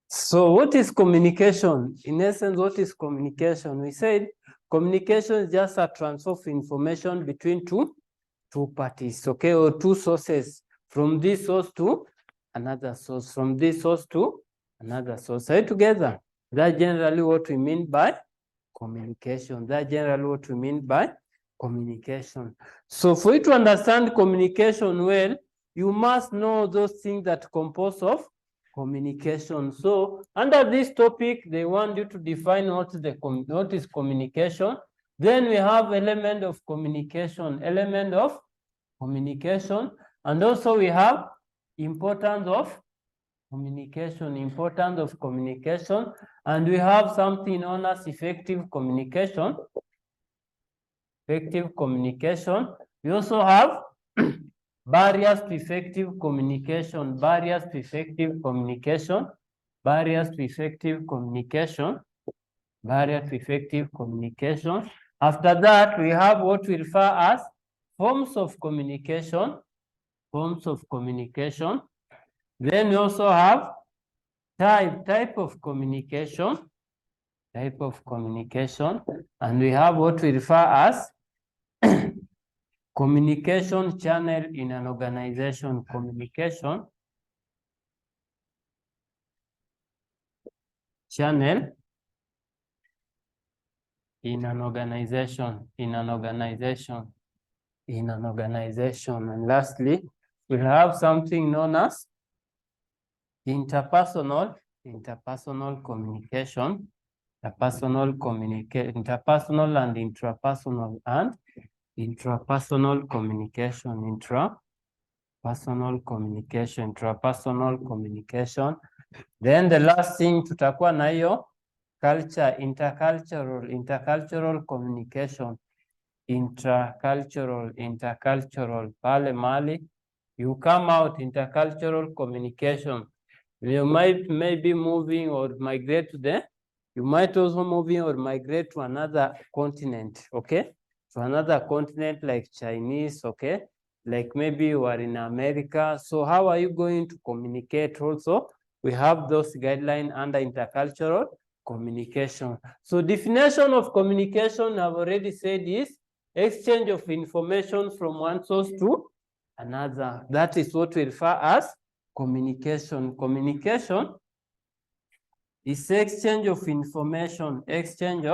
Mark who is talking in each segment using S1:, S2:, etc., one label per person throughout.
S1: So what is communication? In essence, what is communication? We said communication is just a transfer of information between two parties, okay, or two sources, from this source to another source, from this source to another source. Are you together? That's generally what we mean by communication. That's generally what we mean by communication. So for you to understand communication well, you must know those things that compose of communication. So under this topic, they want you to define what is communication. Then we have element of communication, and also we have importance of communication, and we have something known as effective communication. We also have barriers to effective communication, After that, we have what we refer as forms of communication. Then we also have type of communication, and we have what we refer as communication channel in an organization. Communication channel in an organization. And lastly, we have something known as interpersonal communication, interpersonal and intrapersonal, and intrapersonal communication. Then the last thing tutakuwa na hiyo culture, intercultural communication, intercultural pale mali you come out intercultural communication. You might be moving or migrate you might also moving or migrate to another continent, okay? To another continent like Chinese, okay? Like maybe you are in America. So how are you going to communicate also? We have those guidelines under intercultural communication. So definition of communication, I've already said, is exchange of information from one source to another. That is what we refer as communication. Communication is exchange of information, exchange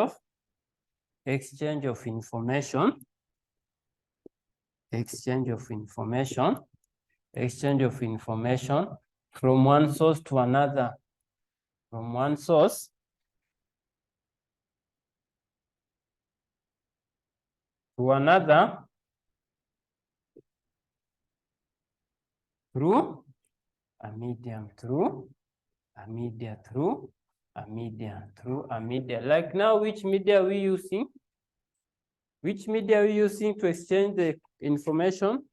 S1: of information from one source to another, through a medium, Like now, which media are we using? To exchange the information?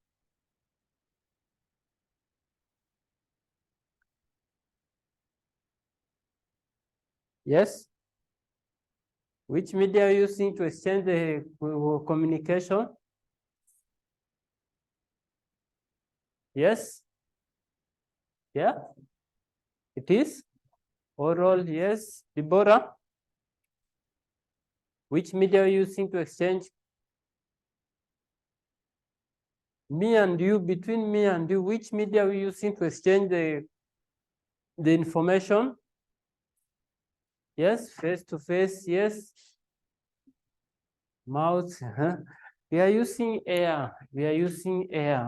S1: Yes? Which media are you using to exchange the communication? Yes? Yeah? It is? Oral, yes. Deborah? Which media are you using to exchange? Me and you, between me and you, which media are we using to exchange the information? Yes, face to face, yes. Mouth, We are using air,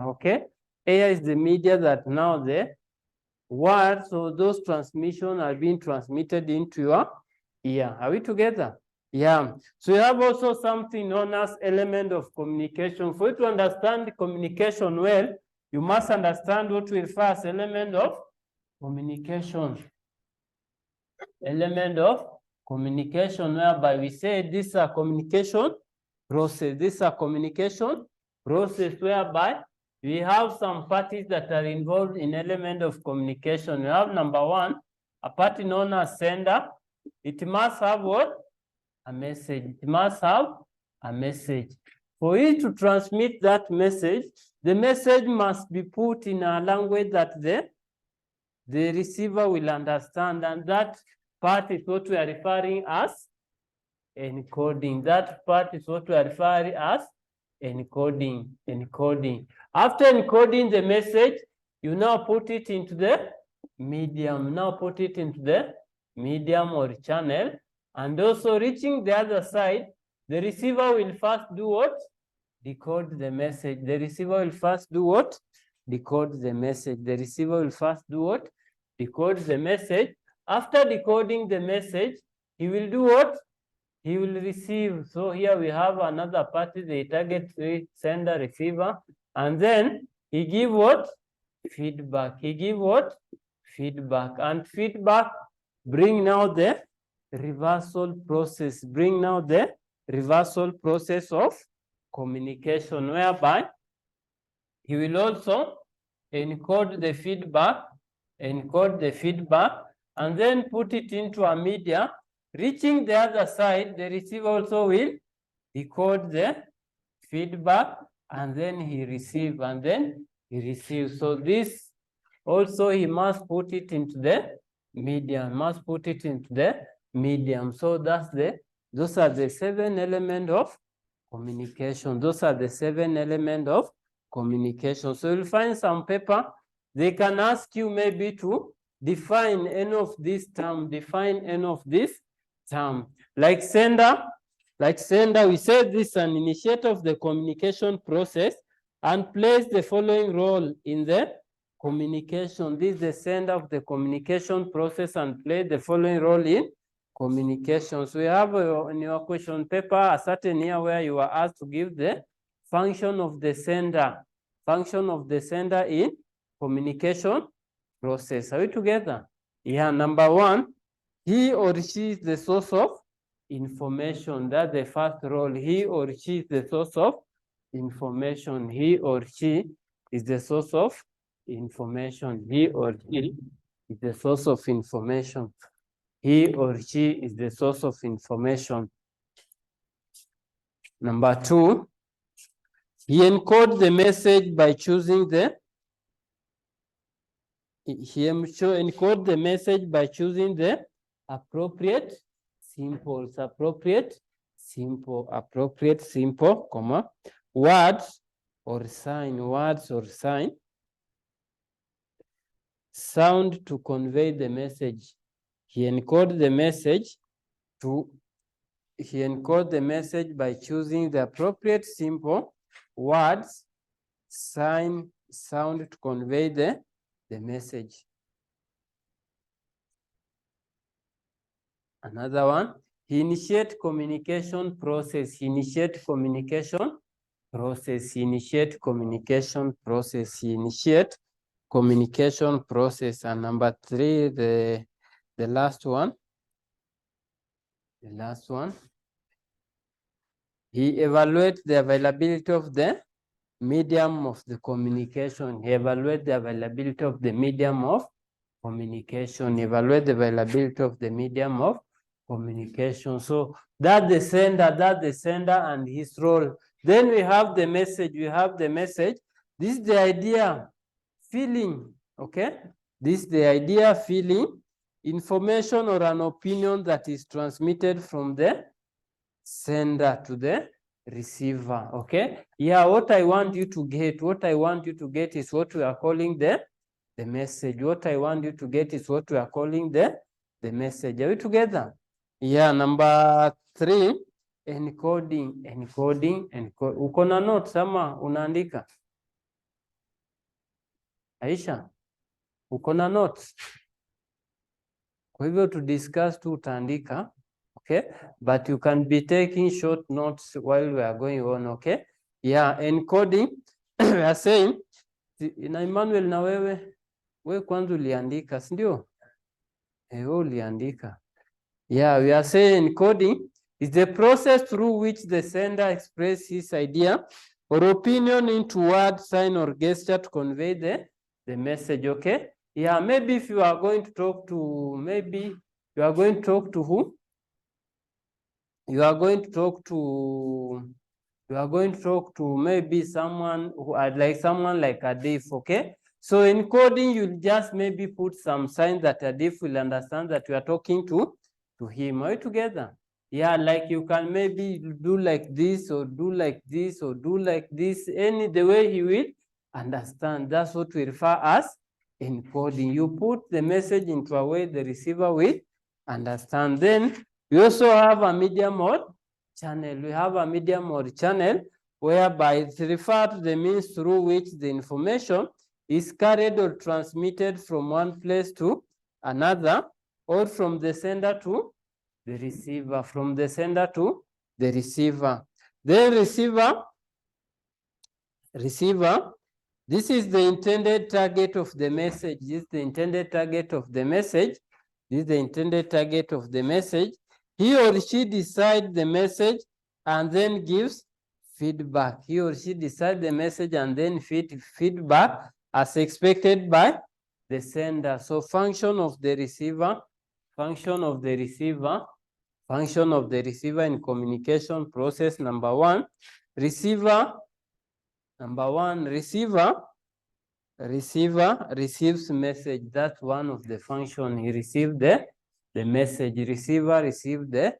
S1: okay? Air is the media that now the words or those transmission are being transmitted into your ear. Are we together? Yeah. So you have also something known as element of communication. For you to understand communication well, you must understand what we refer as element of communication. Whereby we say this is a communication process. Whereby we have some parties that are involved in element of communication. We have number one, a party known as sender. It must have what? A message. For you to transmit that message, the message must be put in a language that the receiver will understand, and that part is what we are referring as encoding. That part is what we are referring as encoding. After encoding the message, you now put it into the medium. Now put it into the medium or channel, and also reaching the other side, the receiver will first do what? Decode the message. The receiver will first do what? Decode the message. The receiver will first do what? Decode the message. After decoding the message, he will do what? He will receive. So here we have another party, the target sender receiver, and then he give what? Feedback. He give what? Feedback. And feedback bring now the reversal process. Bring now the reversal process of communication, whereby he will also encode the feedback, and then put it into a media. Reaching the other side, the receiver also will decode the feedback, and then he receives, So this also he must put it into the medium, So those are the 7 elements of communication. So you'll find some paper, they can ask you maybe to define any of these terms, Like sender, we say this is an initiator of the communication process and plays the following role in the communication. This is the sender of the communication process and plays the following role in communication. So we have in your question paper a certain year where you are asked to give the function of the sender, in communication process. Are we together? Yeah, number 1, he or she is the source of information. That's the first role. He or she is the source of information. He or she is the source of information. He or she is the source of information. He or she is the source of information. Number 2, he encodes the message by choosing the appropriate symbols, comma, words or sign, sound to convey the message. He encodes the message by choosing the appropriate symbol, words, sign, sound to convey the message. Another one, he initiates communication process. And number 3, the last one. He evaluates the availability of the medium of the communication. So that's the sender, and his role. Then we have the message. This is the idea, feeling, okay? This is the idea, feeling, information or an opinion that is transmitted from the sender to the receiver, okay? Yeah, what I want you to get is what we are calling the message. The message. Are we together? Yeah, number 3, encoding. Uko na notes ama unaandika? Aisha, uko na notes? Kwa hivyo to discuss tu utaandika, okay? But you can be taking short notes while we are going on, okay? Yeah, encoding, we are saying, na Emmanuel na wewe kwanza uliandika, si ndio? Wewe uliandika. Yeah, we are saying encoding is the process through which the sender expresses his idea or opinion into word, sign, or gesture to convey the message, okay? Yeah, maybe if you are going to talk to, who? You are going to talk to maybe someone who like a thief, okay? So in coding, you'll just maybe put some signs that a diff will understand that you are talking to him. Are you together? Yeah, like you can maybe do like this or do like this or do like this, the way he will understand. That's what we refer as encoding. You put the message into a way the receiver will understand. Then we also have a media mode channel. We have a media mode channel whereby it refers to the means through which the information is carried or transmitted from one place to another, or from the sender to the receiver, from the sender to the receiver. The receiver, this is the intended target of the message. This is the intended target of the message. This is the intended target of the message. He or she decides the message and then gives feedback. He or she decides the message and then feedback as expected by the sender. So function of the receiver, function of the receiver in communication process. Number one, receiver receives message. That's one of the function. He received the message. Receiver received the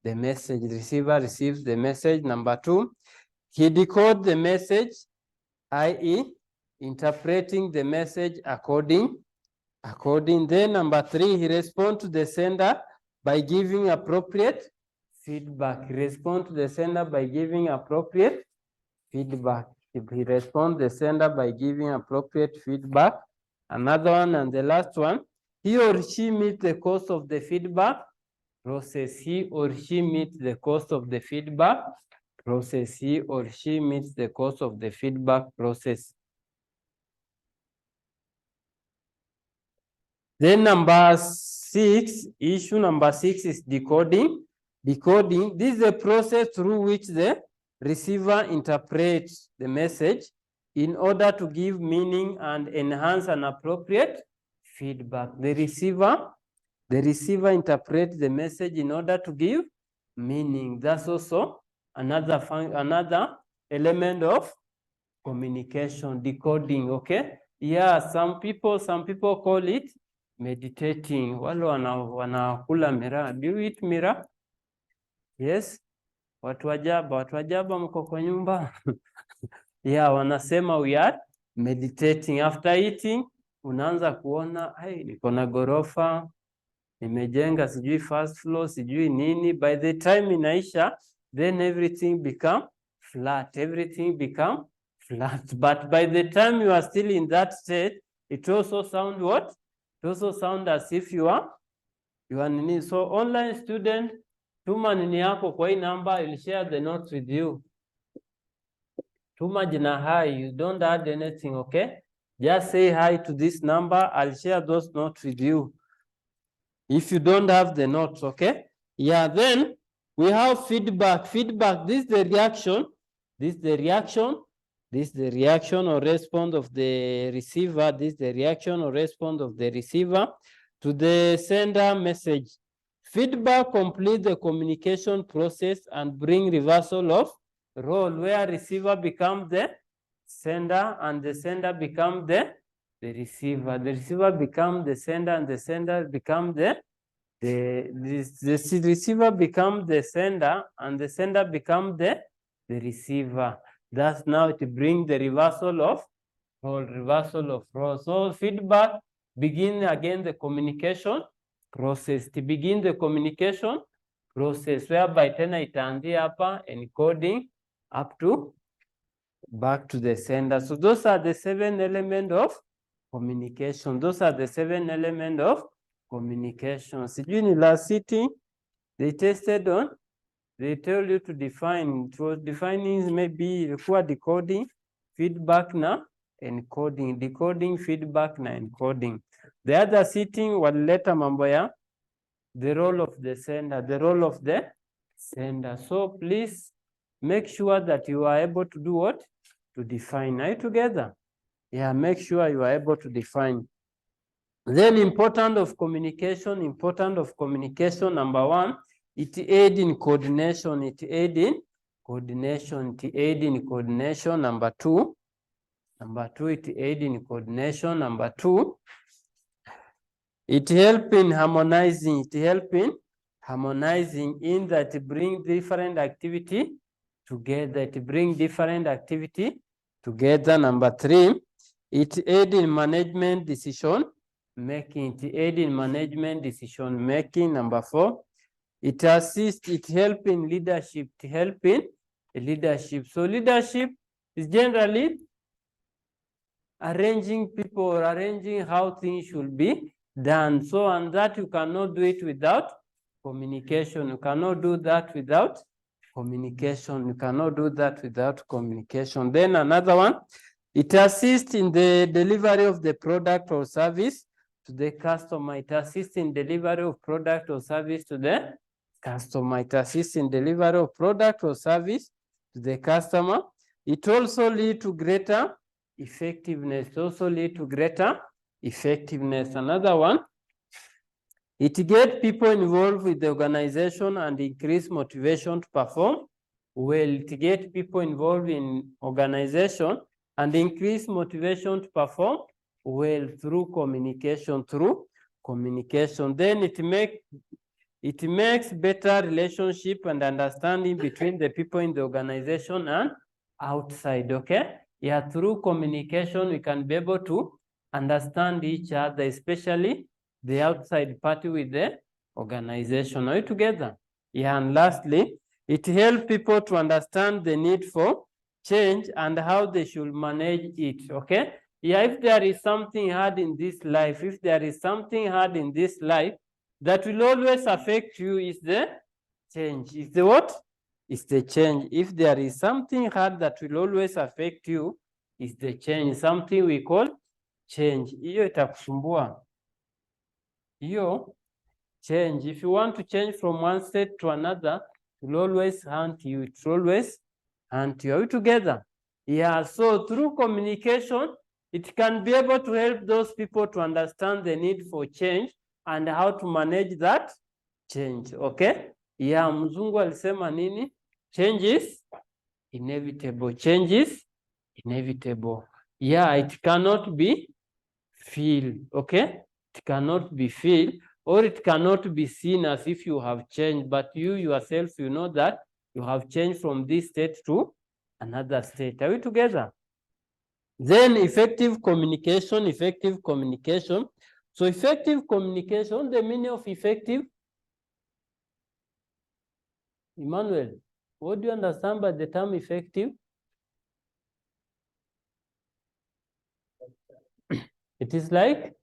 S1: message. Receiver receives the message. Number two, he decodes the message, i.e. interpreting the message according. Then number three, he responds to the sender by giving appropriate feedback. He responds to the sender by giving appropriate feedback. If he responds the sender by giving appropriate feedback. Another one, and the last one, he or she meets the cost of the feedback process. He or she meets the cost of the feedback process. He or she meets the cost of the feedback process. Then number six, issue number six is decoding. Decoding, this is the process through which the receiver interprets the message in order to give meaning and enhance an appropriate feedback. The receiver interprets the message in order to give meaning. That's also another element of communication, decoding. Okay, yeah, some people call it meditating. Wale wanakula miraa. Do you eat miraa? Yes. Watu wajaba mko kwa nyumba. Yeah, wanasema we are meditating. After eating, unaanza kuona, hey, niko na gorofa, nimejenga sijui first floor, sijui nini. By the time inaisha, then everything become flat. Everything become flat. But by the time you are still in that state, it also sound what? It also sound as if you are nini. So online student, tuma nini yako kwa hii number, I'll share the notes with you. Tuma jina hi, you don't add anything, okay? Just say hi to this number, I'll share those notes with you. If you don't have the notes, okay? Yeah, then we have feedback. Feedback, this is the reaction. This is the reaction. This is the reaction or response of the receiver. This is the reaction or response of the receiver to the sender message. Feedback complete the communication process and bring reversal of role, where receiver become the sender and the sender become the receiver. The receiver become the sender and the sender become the receiver become the sender and the sender become the receiver. That's now to bring the reversal of role. So feedback begin again the communication process. To begin the communication process, whereby tena itaanzia hapa encoding up to back to the sender. So those are the 7 elements of communication. Those are the 7 elements of communication. Sijui ni last sitting they tested on, they told you to define. It was defining maybe ilikuwa decoding, feedback na encoding. Decoding, feedback na encoding. The other sitting walileta mambo ya the role of the sender, the role of the sender. So please make sure that you are able to do what? To define. Are you together? Yeah, make sure you are able to define. Then importance of communication, number 1, it aid in coordination. It aid in coordination. Number 2, Number 2, it aids in coordination. Number 2, it helps in harmonizing. It helps in harmonizing in that it bring different activity together. It bring different activity together. Number 3, it aids in management decision making. It aids in management decision making. Number 4, it assists. It helps in leadership. It helps in leadership. So leadership is generally arranging people or arranging how things should be done. So, and that you cannot do it without communication. You cannot do that without communication. You cannot do that without communication. Then another one, it assists in the delivery of the product or service to the customer. It assists in delivery of product or service to the customer. It assists in delivery of product or service to the customer. It also leads to greater effectiveness. Also lead to greater effectiveness. Another one, it gets people involved with the organization and increase motivation to perform well. It gets people involved in organization and increase motivation to perform well through communication. Then it makes better relationship and understanding between the people in the organization and outside. Okay. Yeah, through communication, we can be able to understand each other, especially the outside party with the organization. Are you together? Yeah, and lastly, it helps people to understand the need for change and how they should manage it. Okay? Yeah, if there is something hard in this life, that will always affect you is the change. Is the what? Is the change. If there is something hard that will always affect you, is the change. Something we call change. Hiyo itakusumbua. Hiyo change. If you want to change from one state to another, it will always haunt you. It will always haunt you. Are we together? Yeah, so through communication, it can be able to help those people to understand the need for change and how to manage that change. Okay? Yeah, mzungu alisema nini? Change is inevitable. Change is inevitable. Yeah, it cannot be feel. Okay? It cannot be feel, or it cannot be seen as if you have changed, but you yourself, you know that you have changed from this state to another state. Are we together? Then effective communication. So effective communication, the meaning of effective, Emmanuel, what do you understand by the term effective? It is like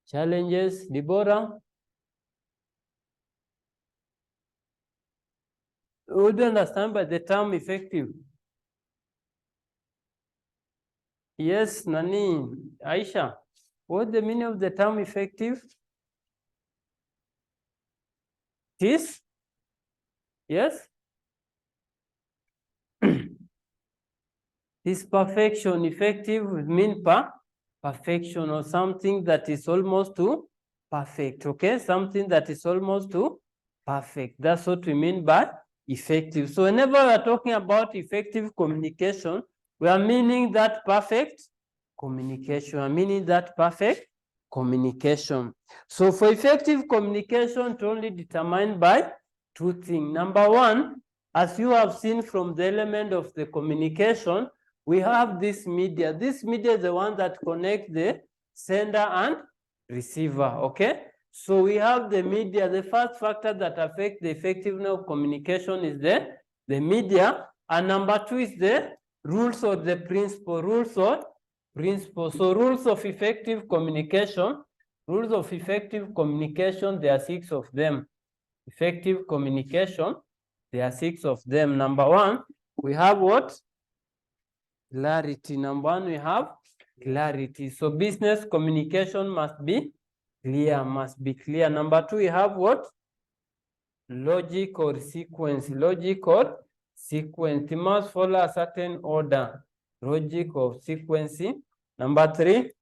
S1: challenges. Deborah, what do you understand by the term effective? Yes, Nani, Aisha, what's the meaning of the term effective? This? Yes? This perfection. Effective would mean perfection, or something that is almost to perfect. Okay, something that is almost to perfect. That's what we mean by effective. So whenever we are talking about effective communication, we are meaning that perfect communication. So for effective communication, it's only determined by two things. Number one, as you have seen from the element of the communication, we have this media. This media is the one that connects the sender and receiver. Okay? So we have the media. The first factor that affects the effectiveness of communication is the media. And number two is the rules or the principle. So rules of effective communication. There are 6 of them. Effective communication, there are 6 of them. Number one, we have what? Clarity. Number one, we have clarity. So business communication must be clear. Number two, we have what? Logic or sequence. It must follow a certain order. Logic or sequence. Number three,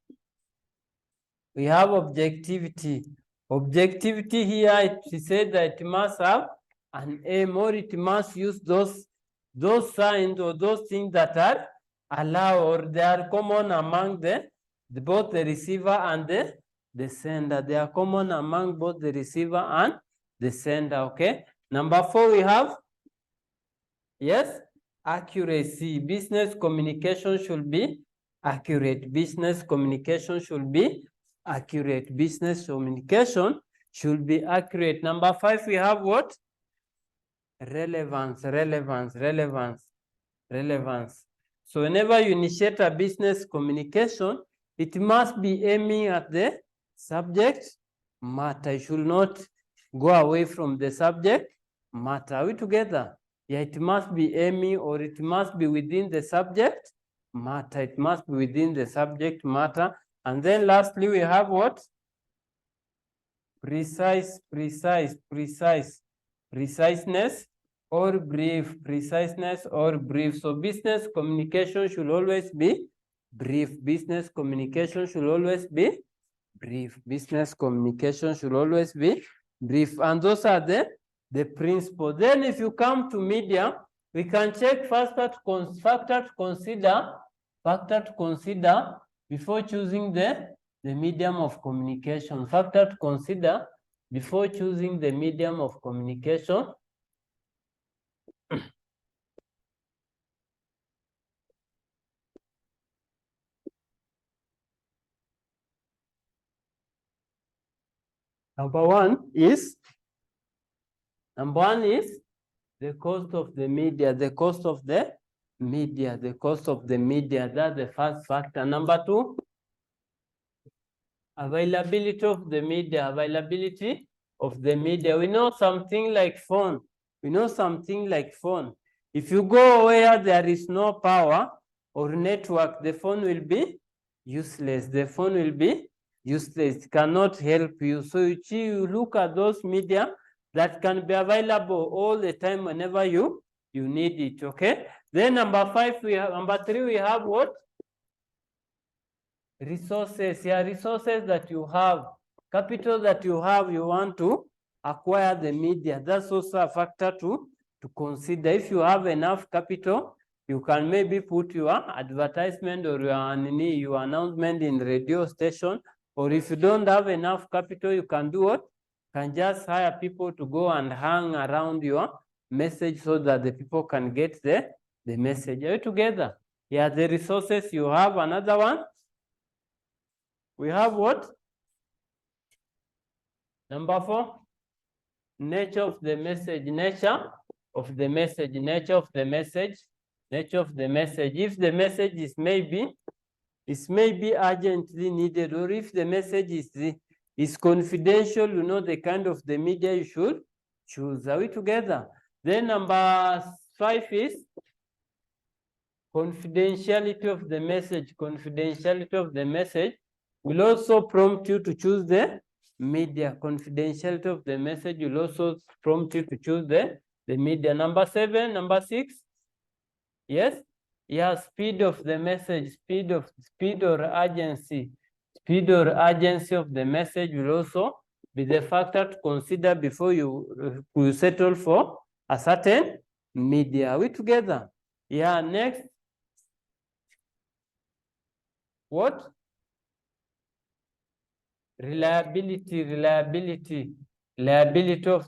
S1: we have objectivity. Objectivity here, it said that it must have an aim, or it must use those signs or those things that are allow, or they are common among both the receiver and the sender. They are common among both the receiver and the sender, okay? Number 4, we have, yes, accuracy. Business communication should be accurate. Business communication should be accurate. Business communication should be accurate. Number 5, we have what? Relevance, relevance, relevance, relevance. So whenever you initiate a business communication, it must be aiming at the subject matter. You should not go away from the subject matter. Are we together? Yeah, it must be aiming, or it must be within the subject matter. It must be within the subject matter. And then lastly, we have what? Precise, precise, precise, preciseness or brief, preciseness or brief. So business communication should always be brief. Business communication should always be brief. Business communication should always be brief. And those are the principles. Then if you come to media, we can check factor to consider before choosing the medium of communication. Factor to consider before choosing the medium of communication. Number one is the cost of the media, the cost of the media, the cost of the media. That's the first factor. Number 2, availability of the media, availability of the media. We know something like phone. We know something like phone. If you go where there is no power or network, the phone will be useless. The phone will be useless. It cannot help you. So you look at those media that can be available all the time whenever you need it, okay? Then number 3, we have what? Resources. Yeah, resources that you have, capital that you have, you want to acquire the media. That's also a factor to consider. If you have enough capital, you can maybe put your advertisement or your announcement in radio station. Or if you don't have enough capital, you can do what? You can just hire people to go and hang around your message so that the people can get the message. Are you together? Yeah, the resources you have. Another one, we have what? Number 4, nature of the message, nature of the message, nature of the message, nature of the message. If the message is maybe urgently needed, or if the message is confidential, you know the kind of the media you should choose. Are we together? Then number 5 is confidentiality of the message. Confidentiality of the message will also prompt you to choose the media. Confidentiality of the message will also prompt you to choose the media. Number 7, number 6, yes? Yeah, speed of the message, speed or urgency. Speed or urgency of the message will also be the factor to consider before you settle for a certain media. Are we together? Yeah, next. What? Reliability of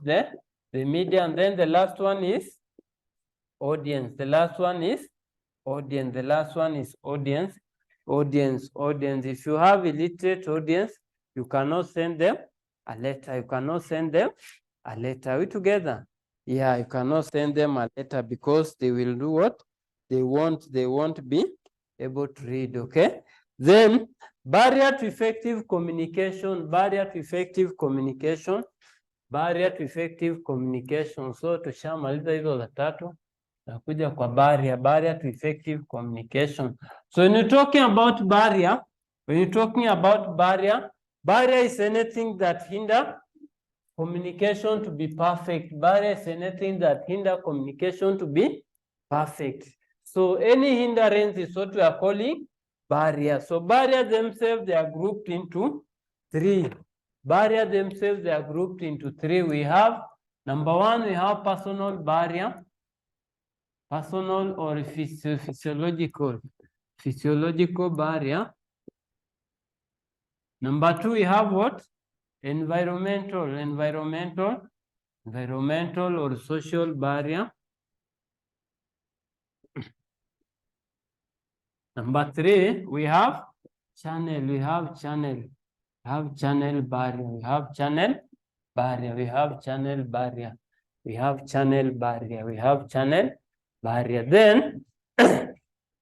S1: the media. And then the last one is audience. The last one is audience. The last one is audience. Audience. If you have illiterate audience, you cannot send them a letter. You cannot send them a letter. Are we together? Yeah, you cannot send them a letter because they will do what? They won't be able to read, okay? Then barrier to effective communication, barrier to effective communication, barrier to effective communication. So tushamaliza hizo za tatu, nakuja kwa barrier to effective communication. So when you're talking about barrier, barrier is anything that hinder communication to be perfect. Barrier is anything that hinder communication to be perfect. So any hindrance is what we are calling barrier. So barrier themselves, they are grouped into 3. Barrier themselves, they are grouped into 3. We have, number 1, we have personal barrier, personal or physiological. Physiological barrier. Number 2, we have what? Environmental or social barrier. Number 3, we have channel. We have channel barrier. We have channel barrier. We have channel barrier. We have channel barrier. We have channel barrier. Then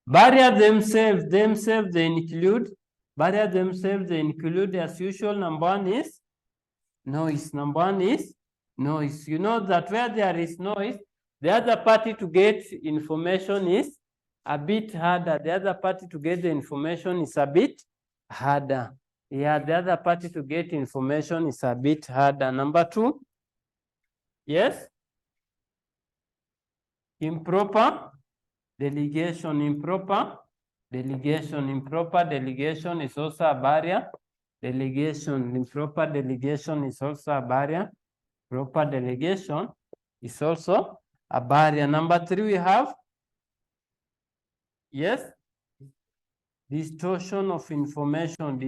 S1: barrier themselves, they include as usual. Number 1 is noise. Number 1 is noise. You know that where there is noise, the other party to get information is a bit harder. The other party to get the information is a bit harder. Yeah, the other party to get information is a bit harder. Number 2, yes, improper delegation. Improper delegation is also a barrier. Improper delegation is also a barrier. Proper delegation is also a barrier. Number 3, we have, yes, distortion of information,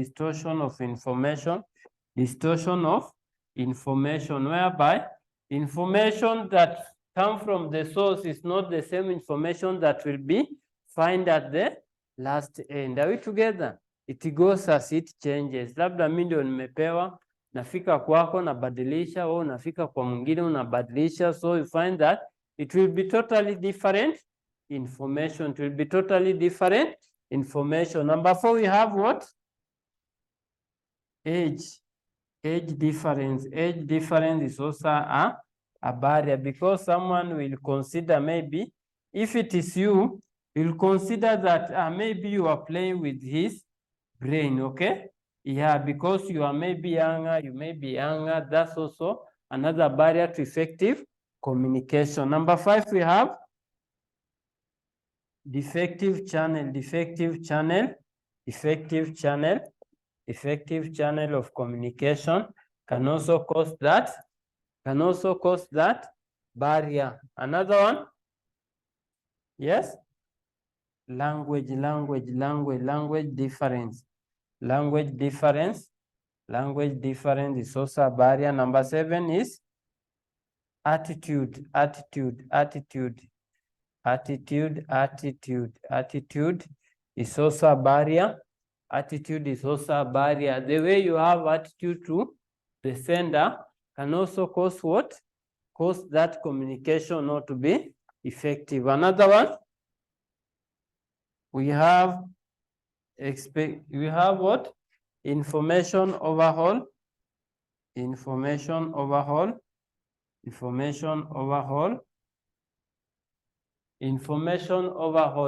S1: whereby information that come from the source is not the same information that will be find at the last end. Are we together? It goes as it changes. Labda mimi ndio nimepewa, nafika kwako nabadilisha, au nafika kwa mwingine unabadilisha, so you find that it will be totally different information. It will be totally different information. Number 4, we have what? Age difference. Age difference is also a barrier, because someone will consider, maybe if it is you, you'll consider that maybe you are playing with his brain, okay? Yeah, because you are maybe younger, you may be younger. That's also another barrier to effective communication. Number 5, we have defective channel of communication can also cause that barrier. Another one, yes, language difference. Language difference is also a barrier. Number 7 is attitude is also a barrier. The way you have attitude to the sender can also cause what? Cause that communication not to be effective. Another one, we have what? Information overhaul,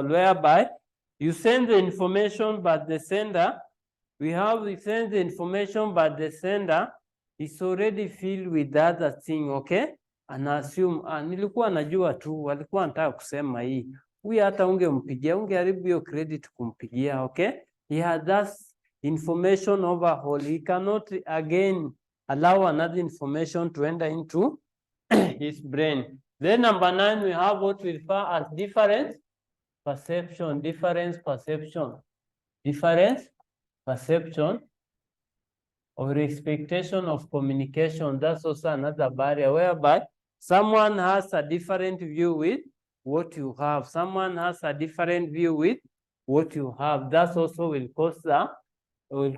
S1: whereby you send the information, but the sender, send the information, but the sender is already filled with the other thing, okay? Ana assume, nilikuwa najua tu, walikuwa nataka kusema hii. Huyu hata ungempigia, ungeharibu hiyo credit kumpigia, okay? Yeah, that's information overhaul. He cannot again allow another information to enter into his brain. Then number 9, we have what we refer as difference perception or expectation of communication. That's also another barrier, whereby someone has a different view with what you have. That also will cause what? It will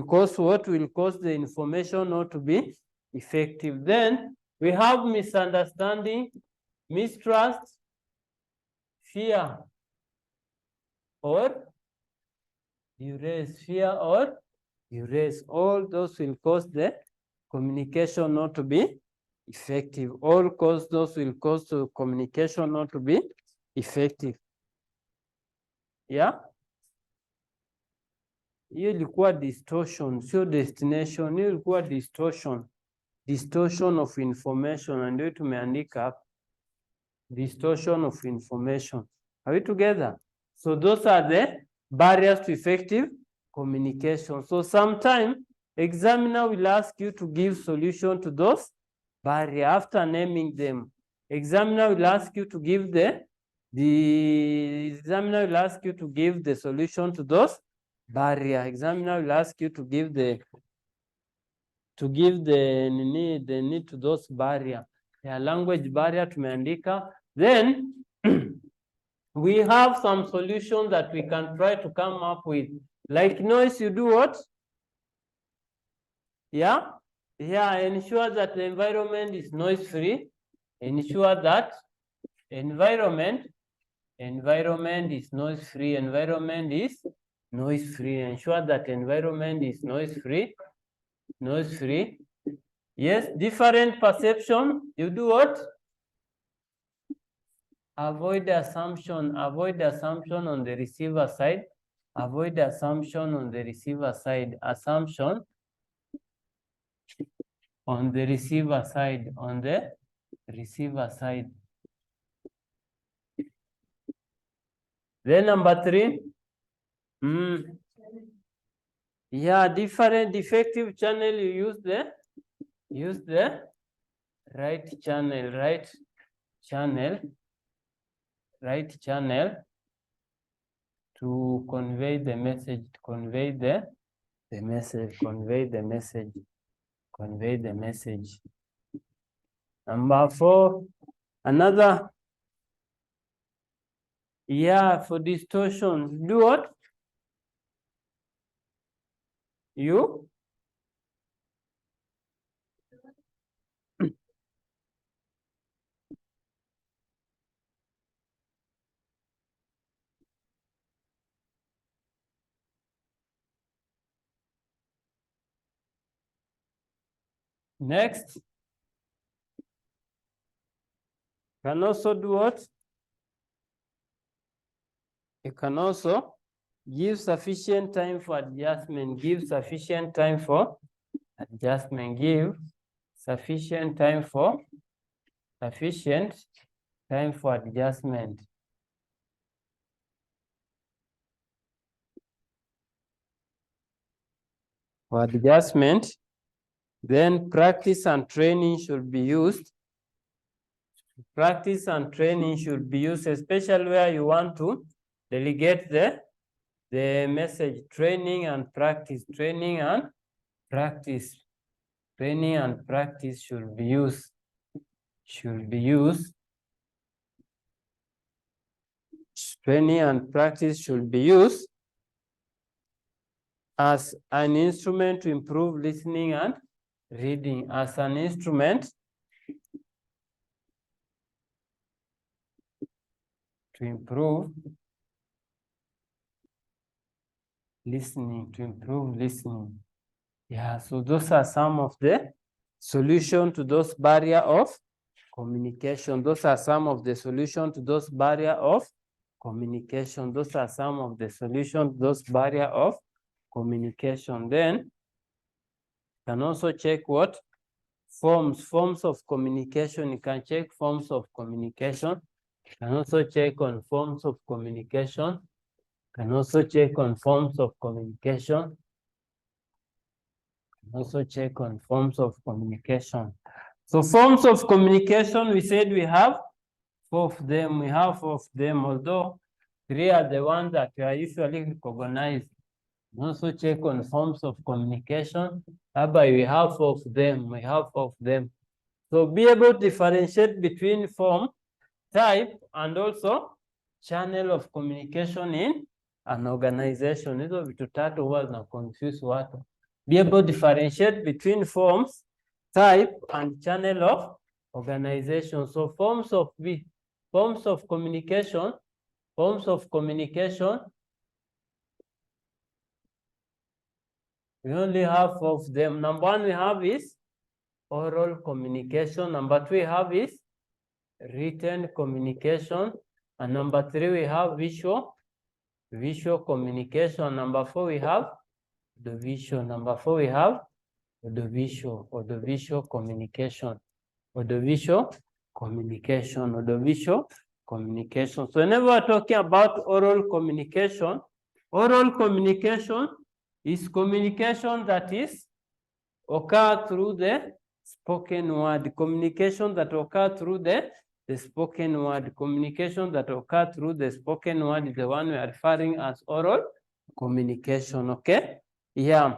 S1: cause what? Will cause the information not to be effective. Then we have misunderstanding, mistrust, fear, or duress. All those will cause the communication not to be effective. Those will cause the communication not to be effective. Yeah? Hiyo ilikuwa distortion, sio destination. Hiyo ilikuwa distortion of information, and ndio tumeandika distortion of information. Are we together? So those are the barriers to effective communication. So sometime examiner will ask you to give solution to those barriers after naming them. examiner will ask you to give the examiner will ask you to give the solution to those barrier. Examiner will ask you to give the need to those barrier. Yeah, language barrier tumeandika. Then we have some solutions that we can try to come up with. Like noise, you do what? Yeah? Yeah, ensure that the environment is noise free. Ensure that environment is noise free. Environment is noise free. Ensure that environment is noise free. Noise free. Yes, different perception. You do what? Avoid assumption. Avoid assumption on the receiver side. Avoid assumption on the receiver side. Assumption on the receiver side. On the receiver side. Then number 3. Yeah, different defective channel. You use the right channel to convey the message, convey the message. Number 4, another, yeah, for distortion, do what? You next can also do what? You can also give sufficient time for adjustment. Give sufficient time for adjustment. Give sufficient time for adjustment. For adjustment, then practice and training should be used. Practice and training should be used, especially where you want to delegate the message. Training and practice. Training and practice. Training and practice should be used. Training and practice should be used as an instrument to improve listening and reading. As an instrument to improve listening. Yeah, so those are some of the solutions to those barrier of communication. Those are some of the solutions to those barrier of communication. Those are some of the solutions to those barrier of communication. Then you can also check what? Forms of communication. You can check forms of communication. You can also check on forms of communication. You can also check on forms of communication. Also check on forms of communication. So forms of communication, we said we have 4 of them. We have 4 of them, although 3 are the ones that we are usually recognized. Also check on forms of communication. But we have 4 of them. We have 4 of them. So be able to differentiate between form, type, and also channel of communication in an organization. Hizo vitu tatu huwa zina confuse watu. Be able to differentiate between forms, type, and channel of organization. So forms of communication, we only have 4 of them. Number 1 we have is oral communication. Number 2 we have is written communication. And number 3 we have visual communication. Number 4 we have the visual. Number 4 we have the visual communication. So whenever we're talking about oral communication is communication that is occur through the spoken word. Communication that occur through the the spoken word. Communication that occur through the spoken word is the one we are referring as oral communication, okay? Yeah.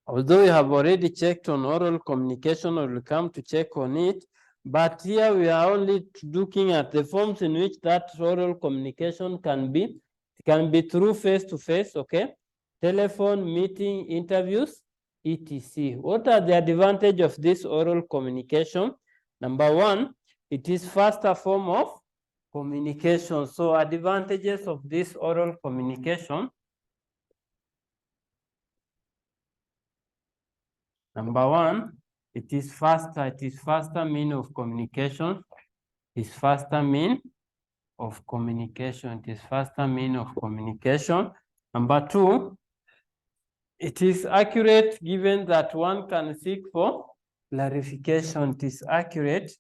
S1: Although we have already checked on oral communication, we'll come to check on it. But here we are only looking at the forms in which that oral communication can be. It can be through face-to-face, okay? Telephone, meeting, interviews, etc. What are the advantages of this oral communication? Number one, it is faster form of communication. So advantages of this oral communication. Number one, it is faster mean of communication. It is faster mean of communication. It is faster mean of communication. Number two, it is accurate given that one can seek for clarification. It is accurate.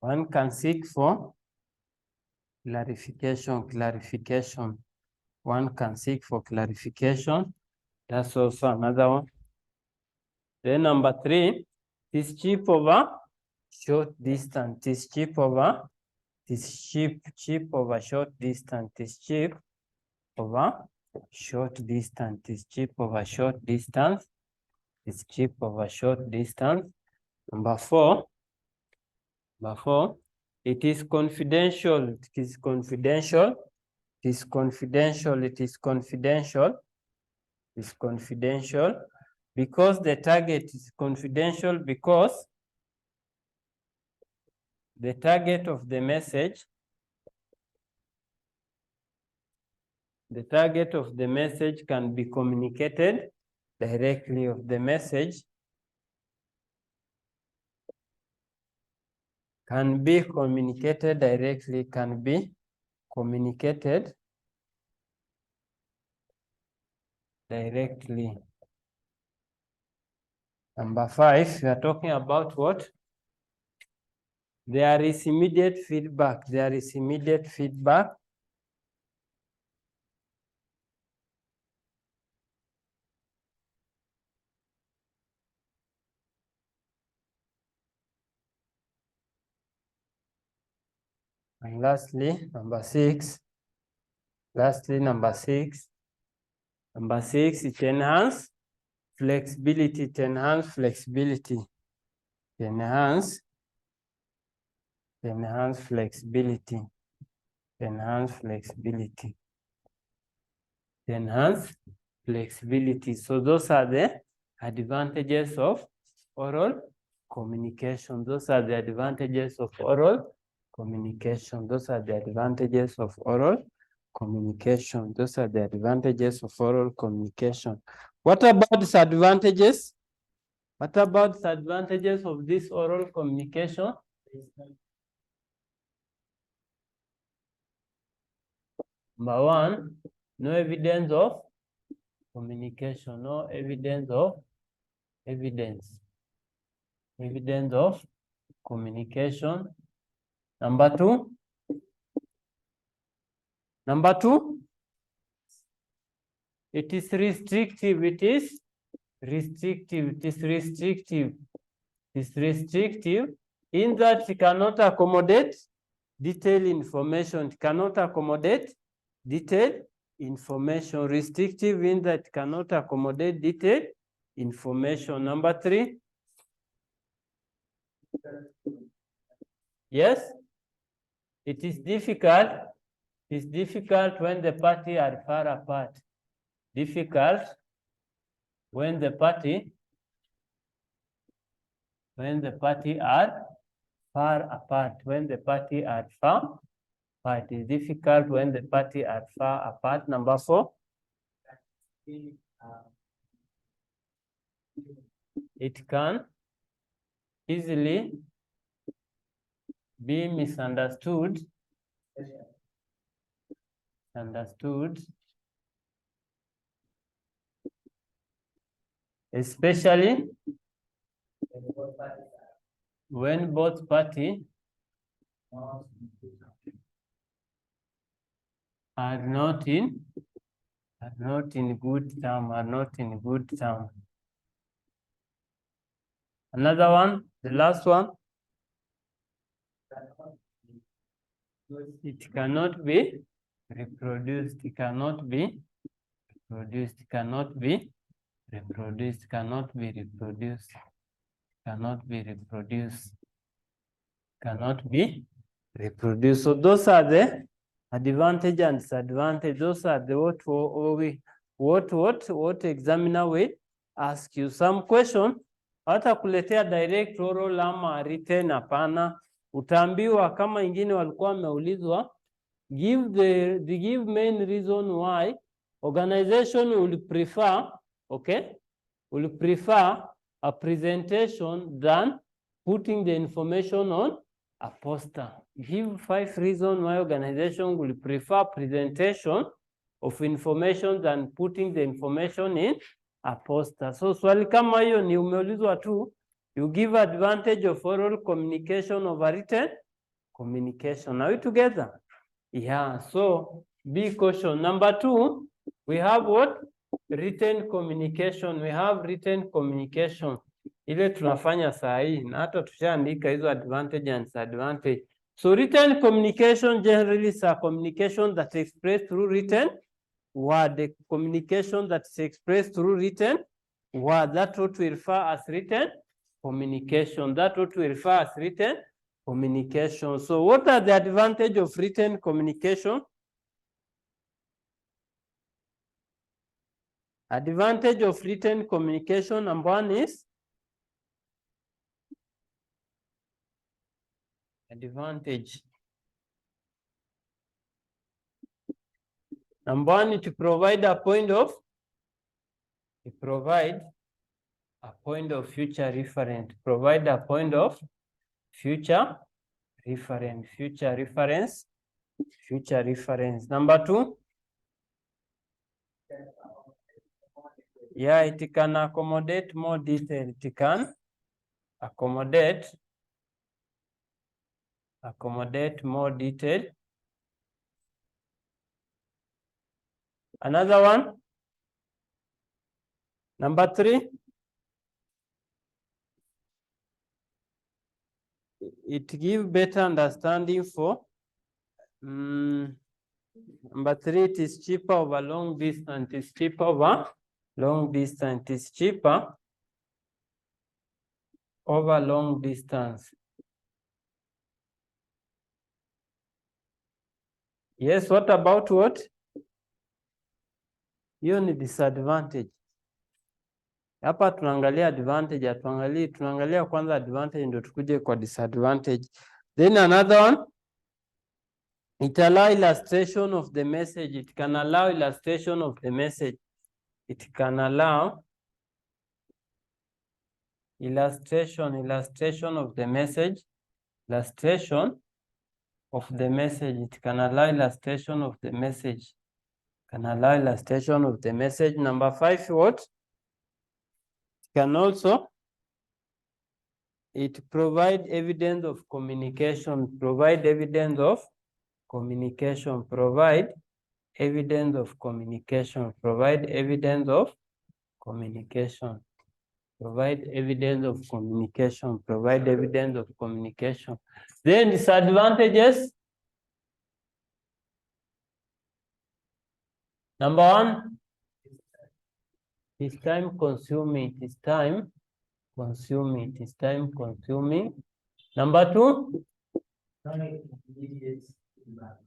S1: One can seek for clarification. One can seek for clarification. That's also another one. Then number three, it is cheap over short distance. It is cheap over, it is cheap over short distance. It is cheap over short distance. It is cheap over short distance. It's cheap over short distance. Number four, it is confidential. It is confidential. It is confidential. It is confidential. It is confidential because the target is confidential because the target of the message, can be communicated directly of the message can be communicated directly, can be communicated directly. Number five, we are talking about what? There is immediate feedback. There is immediate feedback. And lastly, number six, it enhances flexibility. It enhances flexibility. Enhance flexibility. Enhance flexibility. Enhance flexibility. So those are the advantages of oral communication. Those are the advantages of oral communication. Those are the advantages of oral communication. Those are the advantages of oral communication. What about disadvantages? What about disadvantages of this oral communication? Number one, no evidence of communication, no evidence of communication. Number two, it is restrictive. It is restrictive in that it cannot accommodate detailed information. It cannot accommodate detailed information. Restrictive in that it cannot accommodate detailed information. Number three. Yes, it is difficult. It's difficult when the parties are far apart. Difficult when the parties are far apart. When the parties are far apart. It's difficult when the parties are far apart. Number four. It can easily be misunderstood. Especially when both parties are not in good term, are not in good term. Another one, the last one. It cannot be reproduced, it cannot be reproduced, cannot be reproduced, cannot be reproduced, cannot be reproduced, cannot be reproduced. So those are the advantage and disadvantage. Those are the what examiner will ask you. Some question hata kuletea direct oral ama written, hapana. Utaambiwa kama ingine walikuwa wameulizwa, give main reason why organization will prefer, okay, will prefer a presentation than putting the information on a poster. Give 5 reasons why organization will prefer presentation of information than putting the information in a poster. So swali kama hiyo ni umeulizwa tu, you give advantage of oral communication over written communication. Are we together? Yeah, so be caution. Number 2, we have what? Written communication. We have written communication. Ile tunafanya saa hii na hata tushaandika hizo advantage and disadvantage. So written communication generally is a communication that is expressed through written word. The communication that is expressed through written word. That's what we refer as written communication. That's what we refer as written communication. So what are the advantage of written communication? Advantage of written communication, number 1 is advantage. Number 1, to provide a point of future reference. Provide a point of future reference. Number 2, yeah, it can accommodate more detail. It can accommodate more detail. Another one, number 3, it gives better understanding for number 3, it is cheaper over long distance. It's cheaper over long distance. It's cheaper over long distance. Yes, what about what? Hiyo ni disadvantage. Hapa tunaangalia advantage, tunaangalia kwanza advantage ndio tukuje kwa disadvantage. Then another one, it allow illustration of the message. It can allow illustration of the message. It can allow illustration of the message. Illustration of the message. It can allow illustration of the message. Can allow illustration of the message. Number 5, what? Can also, it provide evidence of communication. Provide evidence of communication. Provide evidence of communication. Provide evidence of communication. Provide evidence of communication. Provide evidence of communication. Then disadvantages. Number 1, it's time consuming. It's time consuming. It's time consuming. Number 2,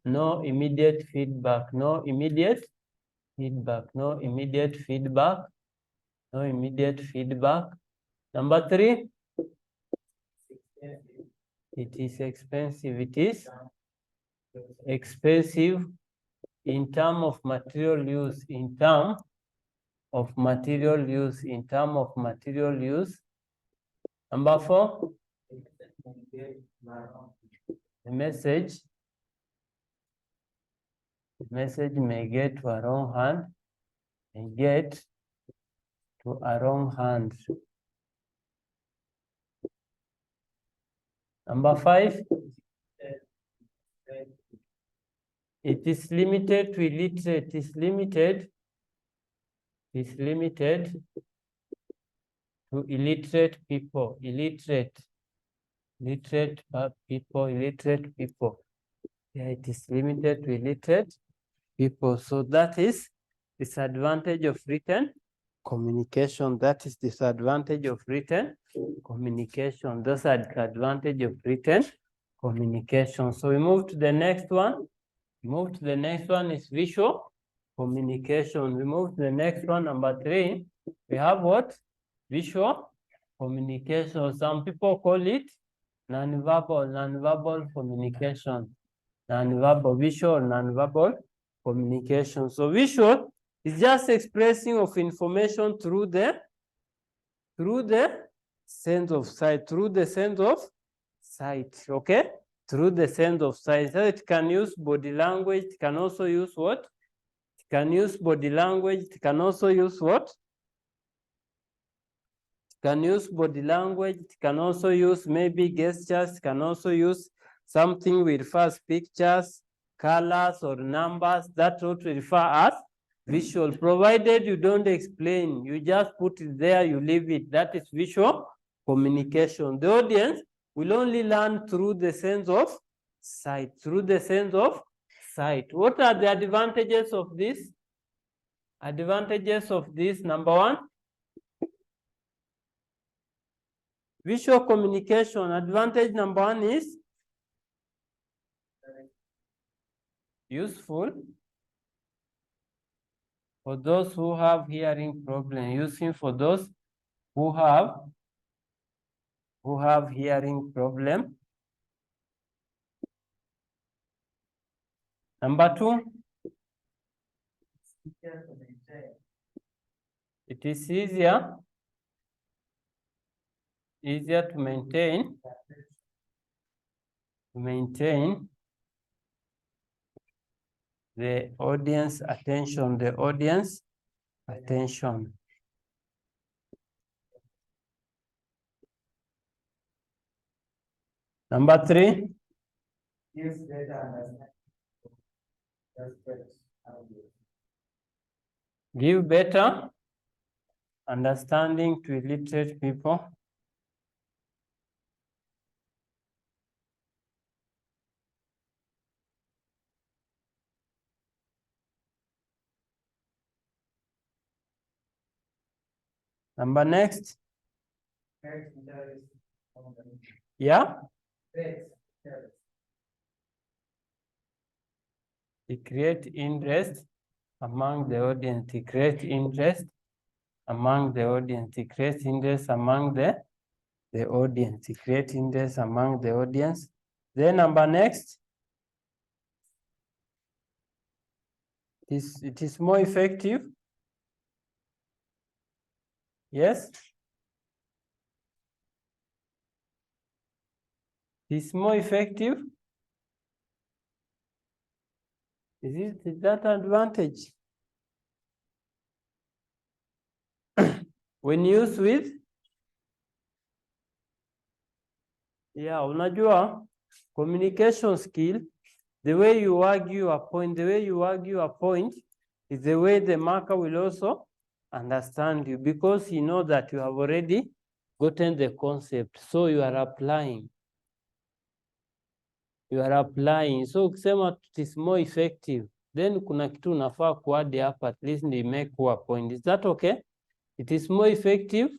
S1: no immediate feedback. No immediate feedback. No immediate feedback. No immediate feedback. Number 3, it is expensive. It is expensive in terms of material use. In terms of material use. In terms of material use. Number 4, the message may get to a wrong hand. May get to a wrong hand. Number 5, It is limited to illiterate. It is limited to illiterate people. Illiterate people. Yeah, it is limited to illiterate people. So that is disadvantage of written communication. That is disadvantage of written communication. Those are disadvantage of written communication. So we move to the next one. Move to the next one is visual communication. We move to the next one, number 3. We have what? Visual communication. Some people call it non-verbal communication. Non-verbal, visual, non-verbal communication. So visual is just expressing of information through the sense of sight, okay? Through the sense of sight. So it can use body language, it can also use what? It can use body language, it can also use what? It can use body language, it can also use maybe gestures, it can also use something we refer as pictures, colors, or numbers. That's what we refer as visual. Provided you don't explain, you just put it there, you leave it. That is visual communication. The audience will only learn through the sense of sight. Through the sense of sight. What are the advantages of this? Advantages of this, number 1. Visual communication. Advantage number 1 is useful for those who have hearing problem. Useful for those who have hearing problem. Number 2, it is easier to maintain the audience attention. Number 3, give better understanding to illiterate people. Number next. Yeah? It creates interest among the audience. It creates interest among the audience. It creates interest among the audience. It creates interest among the audience. Then number next. It is more effective. Yes? It's more effective. Is that advantage? When used with, yeah, unajua communication skill, the way you argue a point, is the way the marker will also understand you, because he knows that you have already gotten the concept. So you are applying. So ukisema it is more effective, then kuna kitu unafaa kuadi hapa, at least ni make a point. Is that okay? It is more effective.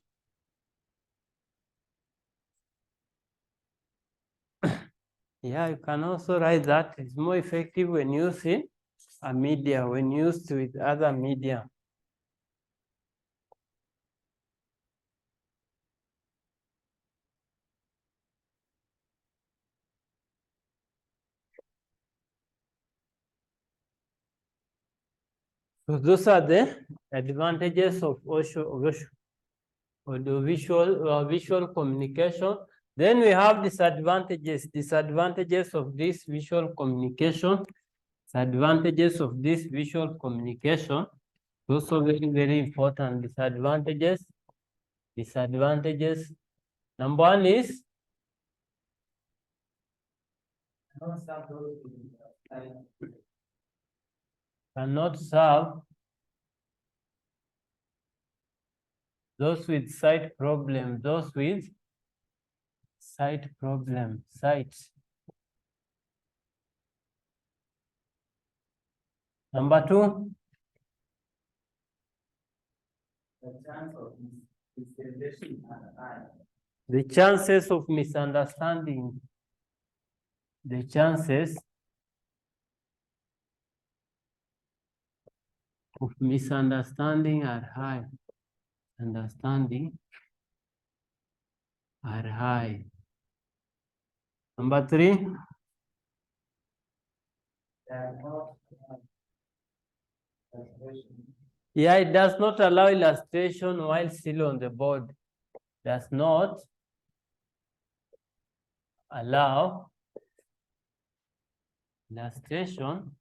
S1: Yeah, you can also write that it's more effective when used in a media, when used with other media. So those are the advantages of visual communication. Then we have disadvantages. Disadvantages of this visual communication. Disadvantages of this visual communication. Also very, very important. Disadvantages. Number 1 is cannot solve those with sight problem, those with sight problem, sight. Number 2, the chances of misunderstanding. The chances of misunderstanding are high. Understanding are high. Number 3, yeah, it does not allow illustration while still on the board. Does not allow illustration,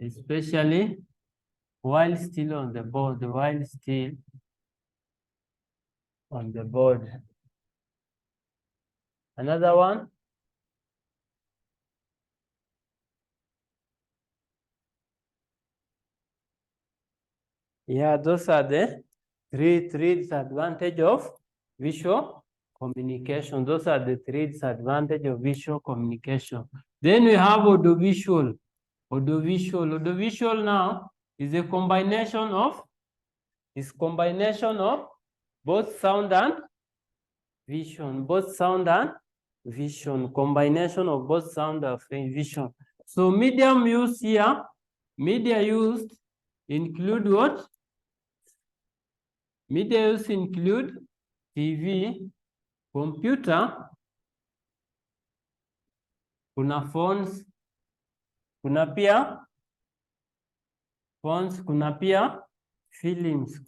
S1: especially while still on the board, while still on the board. Another one, yeah, those are the three disadvantages of visual communication. Those are the 3 disadvantages of visual communication. Then we have audiovisual. Audiovisual now is a combination of both sound and vision. Both sound and vision. Combination of both sound and vision. So medium used here, media used include what? Media used include TV, computer, kuna phones, kuna pia phones, kuna pia films,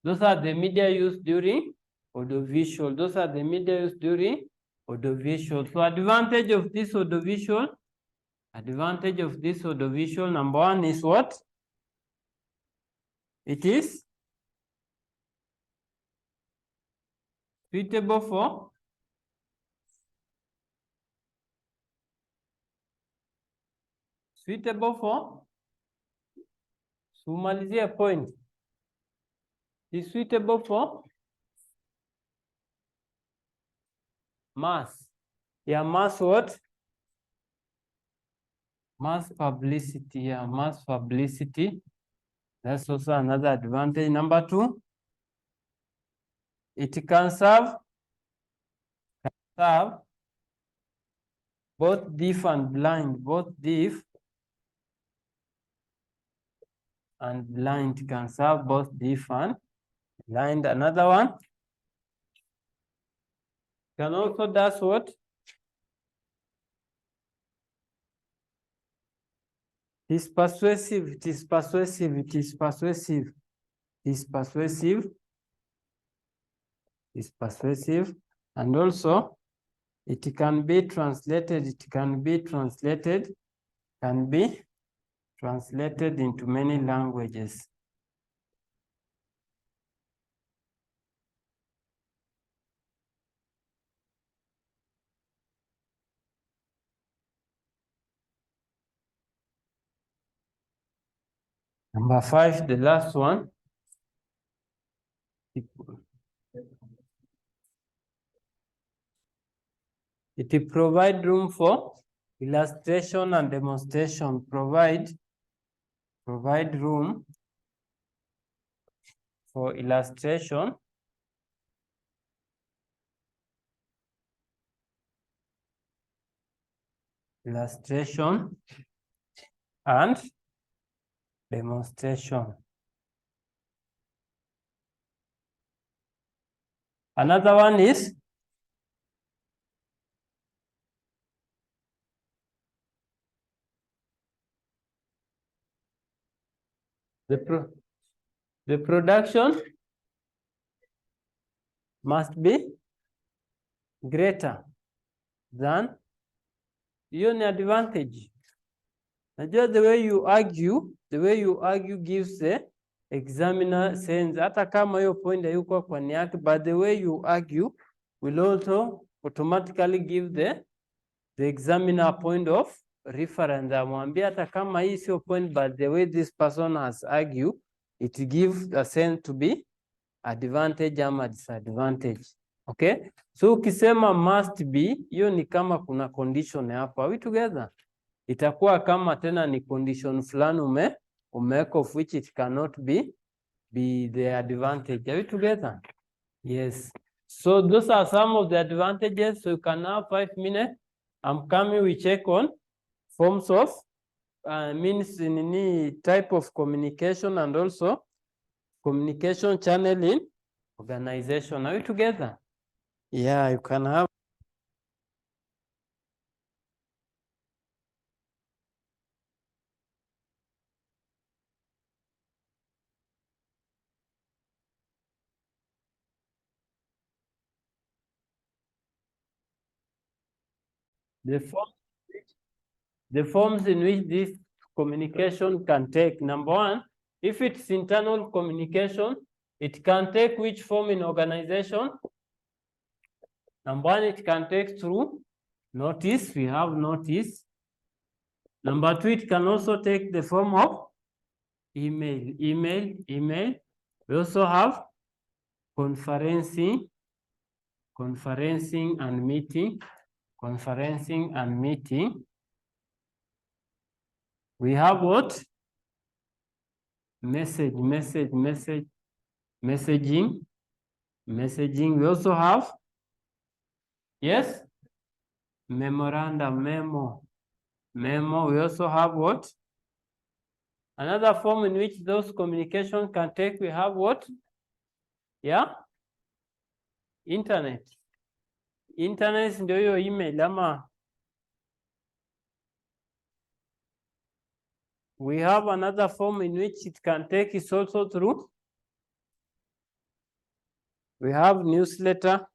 S1: Those are the media used during audiovisual. Those are the media used during audiovisual. So advantage of this audiovisual, number 1 is what? It is suitable for sumalizia point. Is suitable for mass. Yeah, mass what? Mass publicity. Yeah, mass publicity. That's also another advantage. Number 2, it can serve both deaf and blind. Both deaf and blind can serve both deaf and blind. Another one can also does what? It is persuasive. It is persuasive. It is persuasive. It is persuasive. It is persuasive. And also, it can be translated. It can be translated. Can be translated into many languages. Number 5, the last one. It provide room for illustration and demonstration. Provide room for illustration and demonstration. Another one is the production must be greater than hiyo ni advantage. Najua the way you argue gives the examiner sense. Hata kama hiyo point hayuko kwa yake, but the way you argue will also automatically give the the examiner point of reference. Amwambia hata kama hii sio point, but the way this person has argued, it gives a sense to be advantage ama disadvantage. Okay? So ukisema must be, hiyo ni kama kuna condition hapa. Are we together? Itakuwa kama tena ni condition fulani umeweka of which it cannot be the advantage. Are we together? Yes. So those are some of the advantages. So you can have 5 minutes. I'm coming, we check on forms of means in any type of communication and also communication channel in organization. Are we together? Yeah, you can have. The forms in which this communication can take. Number one, if it's internal communication, it can take which form in organization? Number one, it can take through notice. We have notice. Number two, it can also take the form of email. We also have conferencing and meeting. We have what? Messaging. We also have, yes, memorandum, memo. We also have what? Another form in which those communication can take, we have what? Yeah? Internet. Internet ndio hiyo email ama. We have another form in which it can take is also through. We have newsletter.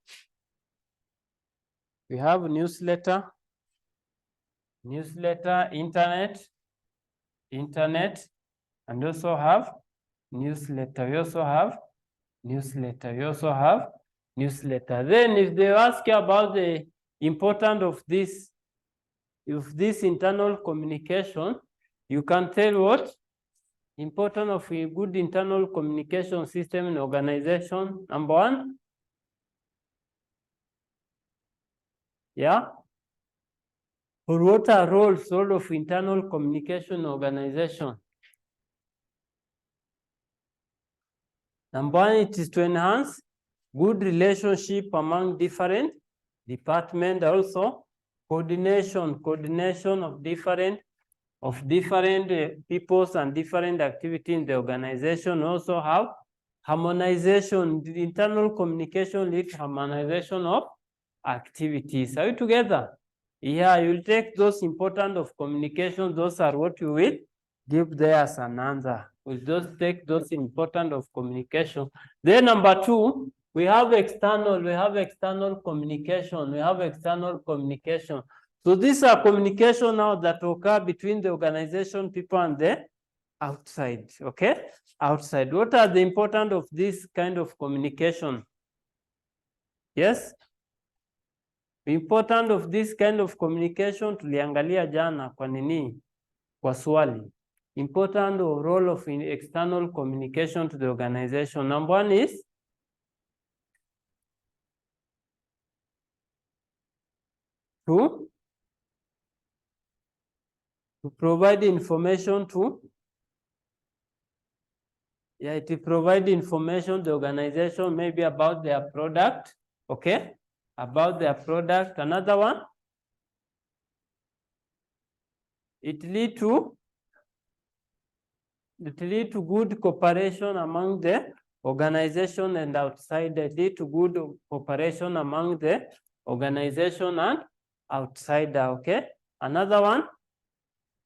S1: Internet, and also have newsletter. We also have newsletter. Then if they ask you about the importance of this internal communication, you can tell what? Importance of a good internal communication system in organization. Number one. Yeah. Or what are roles of internal communication organization? Number one, it is to enhance good relationship among different departments, also coordination of different peoples and different activities in the organization. Also have harmonization. The internal communication leads harmonization of activities. Are you together? Yeah, you'll take those important of communication. Those are what you will give there as an answer. We'll just take those important of communication. Then number two, we have external communication. So these are communication now that occur between the organization people and the outside. Okay? Outside. What are the importance of this kind of communication? Yes? The importance of this kind of communication tuliangalia jana kwa nini? Kwa swali. Important role of external communication to the organization. Number one is to provide information to, to provide information to the organization, maybe about their product, okay? About their product. Another one, it lead to good cooperation among the organization and outside. It lead to good cooperation among the organization and outsider, okay? Another one,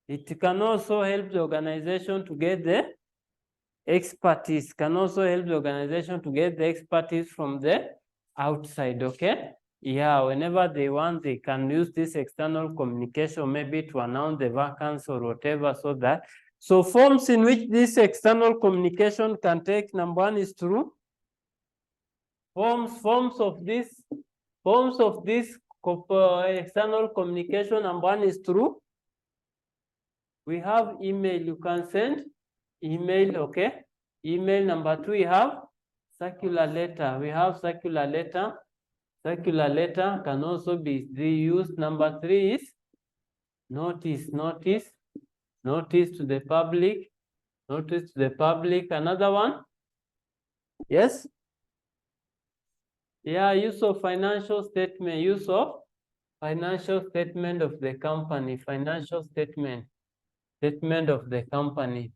S1: it can also help the organization to get the expertise, from the outside, okay? Yeah, whenever they want, they can use this external communication, maybe to announce the vacancy or whatever, so forms in which this external communication can take. Number one is through forms of this external communication. Number one is through. We have email. You can send email, okay? Email. Number two, we have circular letter. We have circular letter. Circular letter can also be used. Number three is notice. Notice. Notice to the public. Notice to the public. Another one? Yes? Yeah, use of financial statement. Use of financial statement of the company. Financial statement. Statement of the company.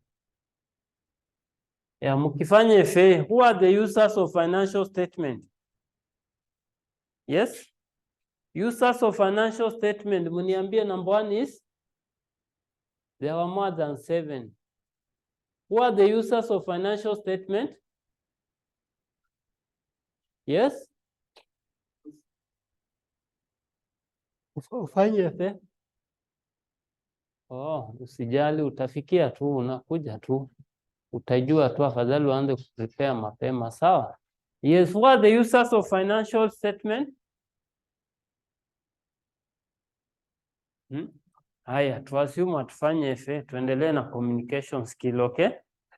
S1: Yeah, mukifanya FA, who are the users of financial statement? Yes? Users of financial statement, muniambie number one is? There were more than 7. Who are the users of financial statement? Yes? Ufanye FA? Oh, usijali, utafikia tu, unakuja tu. Utajua tu, afadhali uanze kuprepare mapema, sawa? Yes, who are the users of financial statement? Haya, tuassume tufanye FA, tuendelee na communication skill, okay?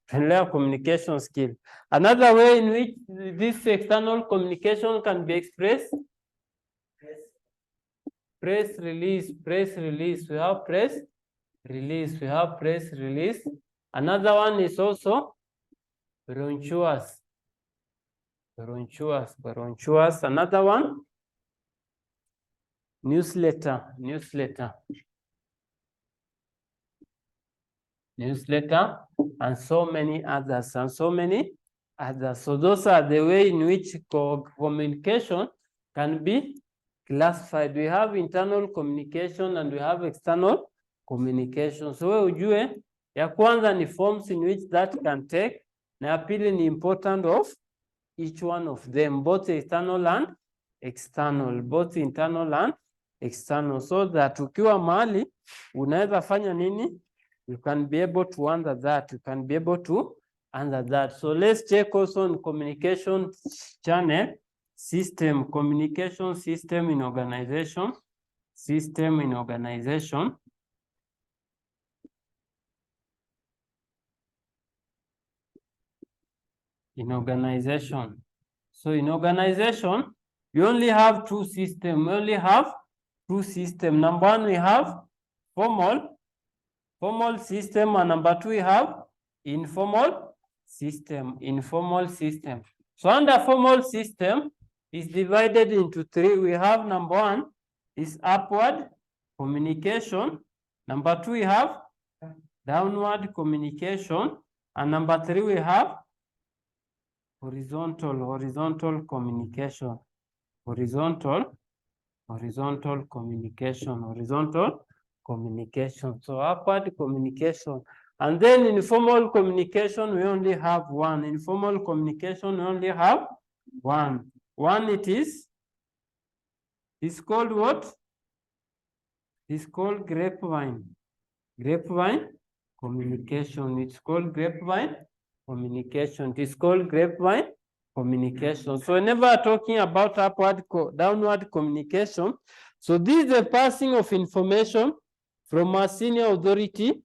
S1: Tuendelee communication skill. Another way in which this external communication can be expressed? Press release, press release. We have press release, we have press release. Another one is also brochures. Brochures, brochures. Another one, newsletter, newsletter. Newsletter, and so many others, and so many others. So those are the way in which communication can be classified. We have internal communication and we have external communication. So ujue ya kwanza ni forms in which that can take, na ya pili ni important of each one of them, both external and external, both internal and external, so that ukiwa mahali unaweza fanya nini? You can be able to answer that. You can be able to answer that. So let's check also on communication channel system, communication system in organization, system in organization. In organization. So in organization, you only have two systems. We only have two systems. Number one, we have formal system, and number two, we have informal system. Informal system. So under formal system is divided into 3. We have number one is upward communication. Number two, we have downward communication, and number 3, we have horizontal communication. Horizontal communication. So upward communication. And then informal communication, we only have one. Informal communication, we only have one. One it's called what? It's called grapevine. Grapevine communication. It's called grapevine communication. It is called grapevine communication. So whenever talking about upward, downward communication, so this is the passing of information from a senior authority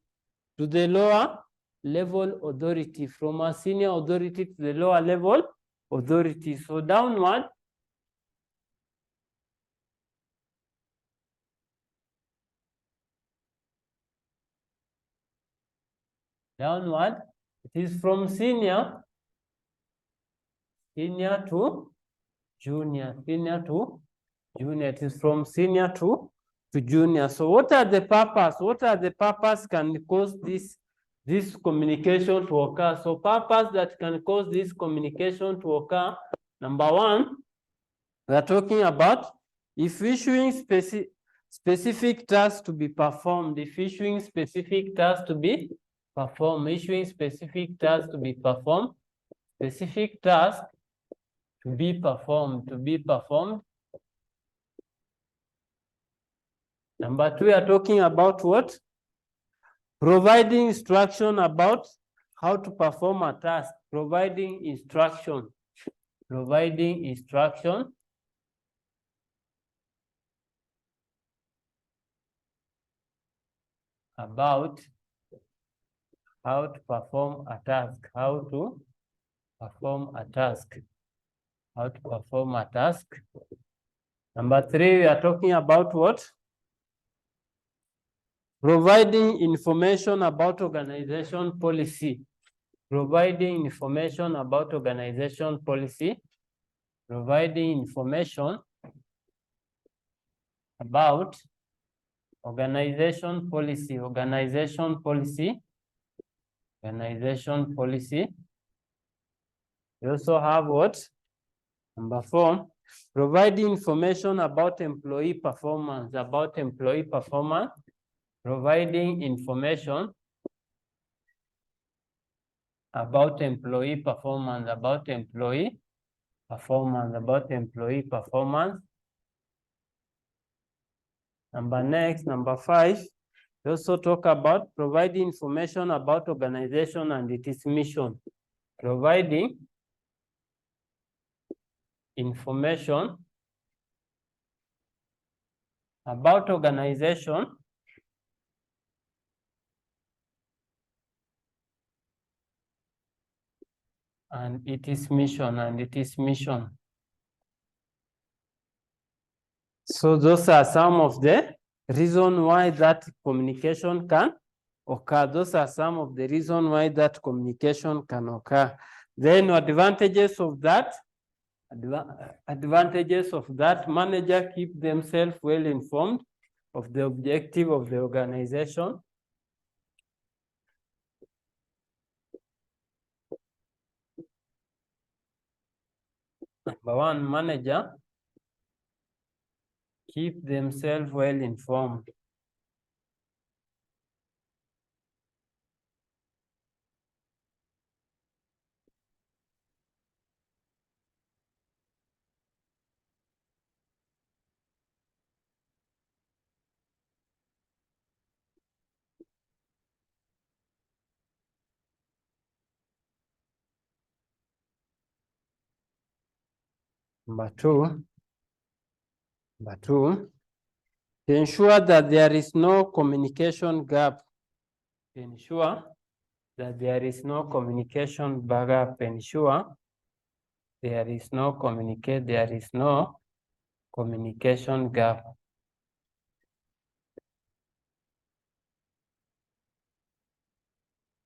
S1: to the lower level authority, from a senior authority to the lower level authority. So downward, it is from senior to junior, It is from senior to junior. So what are the purpose? What are the purpose can cause this communication to occur? So purpose that can cause this communication to occur. Number one, we are talking about if issuing specific tasks to be performed. If issuing specific tasks to be performed, issuing specific tasks to be performed, specific task to be performed, Number 2, we are talking about what? Providing instruction about how to perform a task. Providing instruction. about how to perform a task. How to perform a task. How to perform a task. Number 3, we are talking about what? Providing information about organization policy. Providing information about organization policy. Providing information about organization policy. Organization policy. Organization policy. We also have what? Number 4, providing information about employee performance. About employee performance. Providing information about employee performance. About employee performance. About employee performance. Number 5, we also talk about providing information about organization and its mission. Providing information about organization and its mission. So those are some of the reasons why that communication can occur. Those are some of the reasons why that communication can occur. Then advantages of that. Advantages of that: manager keep themselves well informed of the objective of the organization. Number 1, manager keep themselves well informed. Number two, to ensure that there is no communication gap. Ensure that there is no communication gap. Ensure there is no communication gap.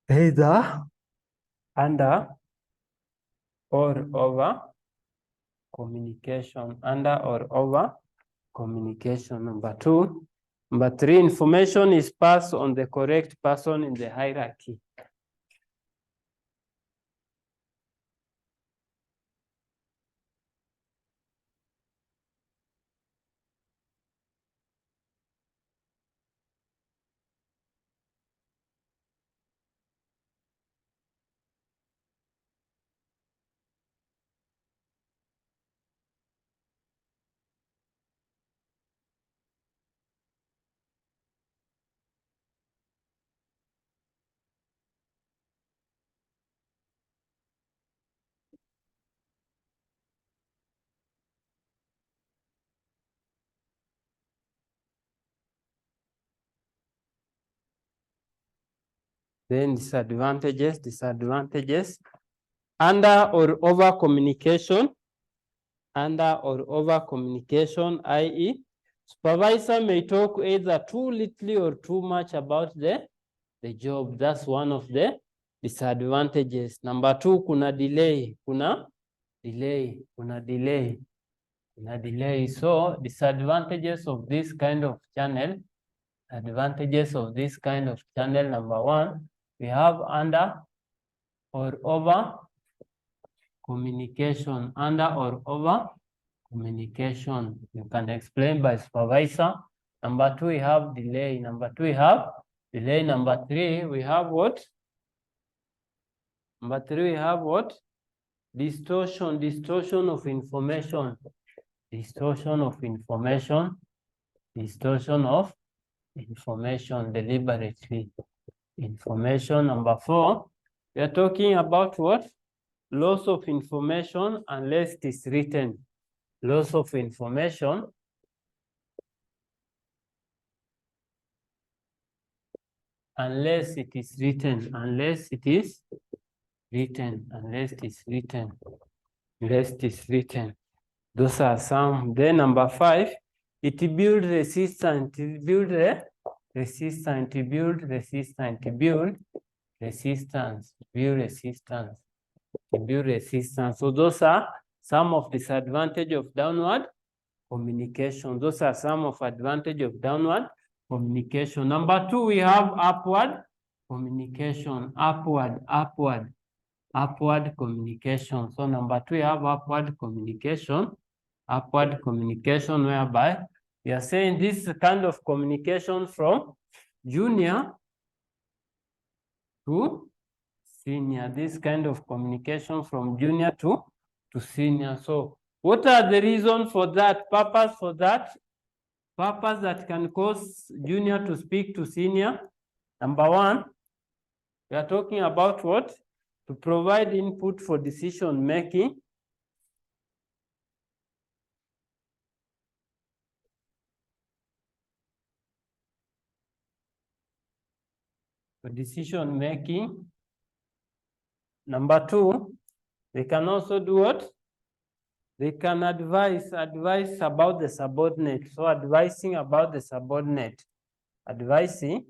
S1: Either under or over communication. Under or over communication. Number 2. Number 3, information is passed on the correct person in the hierarchy. Then disadvantages. Under or over communication. Under or over communication, i.e., supervisor may talk either too little or too much about the job. That's one of the disadvantages. Number 2, kuna delay. So disadvantages of this kind of channel. Advantages of this kind of channel. Number 1, we have under or over communication. Under or over communication. You can explain by supervisor. Number 2, we have delay. Number 3, we have what? Number 3, we have what? Distortion of information. Distortion of information deliberately. Information. Number 4, we are talking about what? Loss of information unless it is written. Loss of information unless it is written, unless it is written, unless it is written, unless it is written. Those are some. Then number 5, it build resistance, it build resistance, it build resistance, it build resistance, build resistance, it build resistance. So those are some of disadvantage of downward communication. Those are some of advantage of downward communication. Number 2, we have upward communication, upward communication. So number 2, we have upward communication whereby we are saying this kind of communication from junior to senior, this kind of communication from junior to senior. So what are the reasons for that, purpose for that? Purpose that can cause junior to speak to senior. Number 1, we are talking about what? To provide input for decision making. For decision making. Number 2, they can also do what? They can advise about the subordinate. So advising about the subordinate. Advising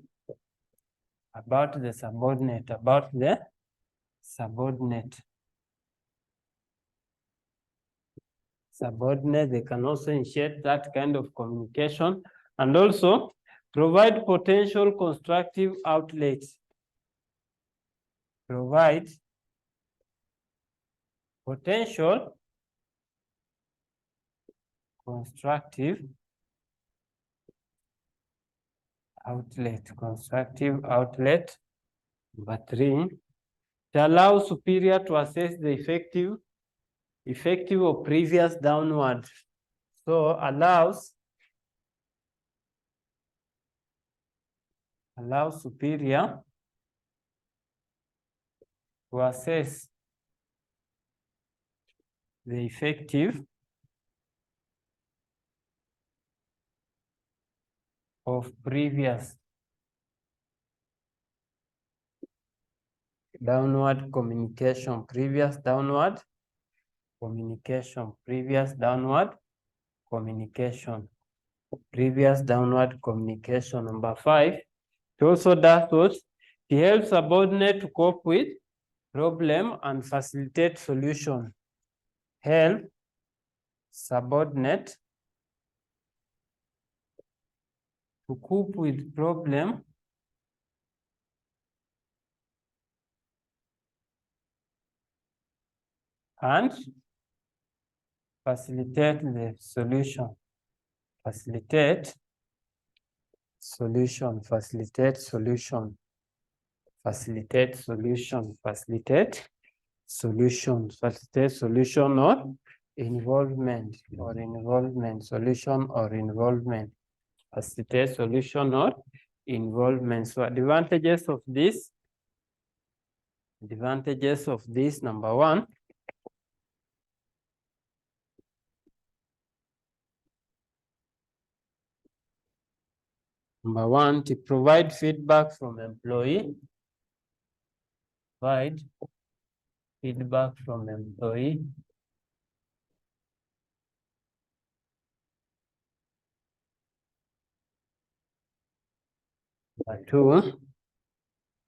S1: about the subordinate, they can also initiate that kind of communication, and also provide potential constructive outlets. Provide potential constructive outlet. Number 3, to allow superior to assess the effective of previous downward. So allows superior to assess the effective of previous downward communication, previous downward communication. Number 5, it also does what? It helps subordinate to cope with problem and facilitate solution. Help subordinate to cope with problem and facilitate the solution. Facilitate solution or involvement, solution or involvement. Facilitate solution or involvement. So advantages of this, number 1, to provide feedback from employee. Provide feedback from employee. Number 2,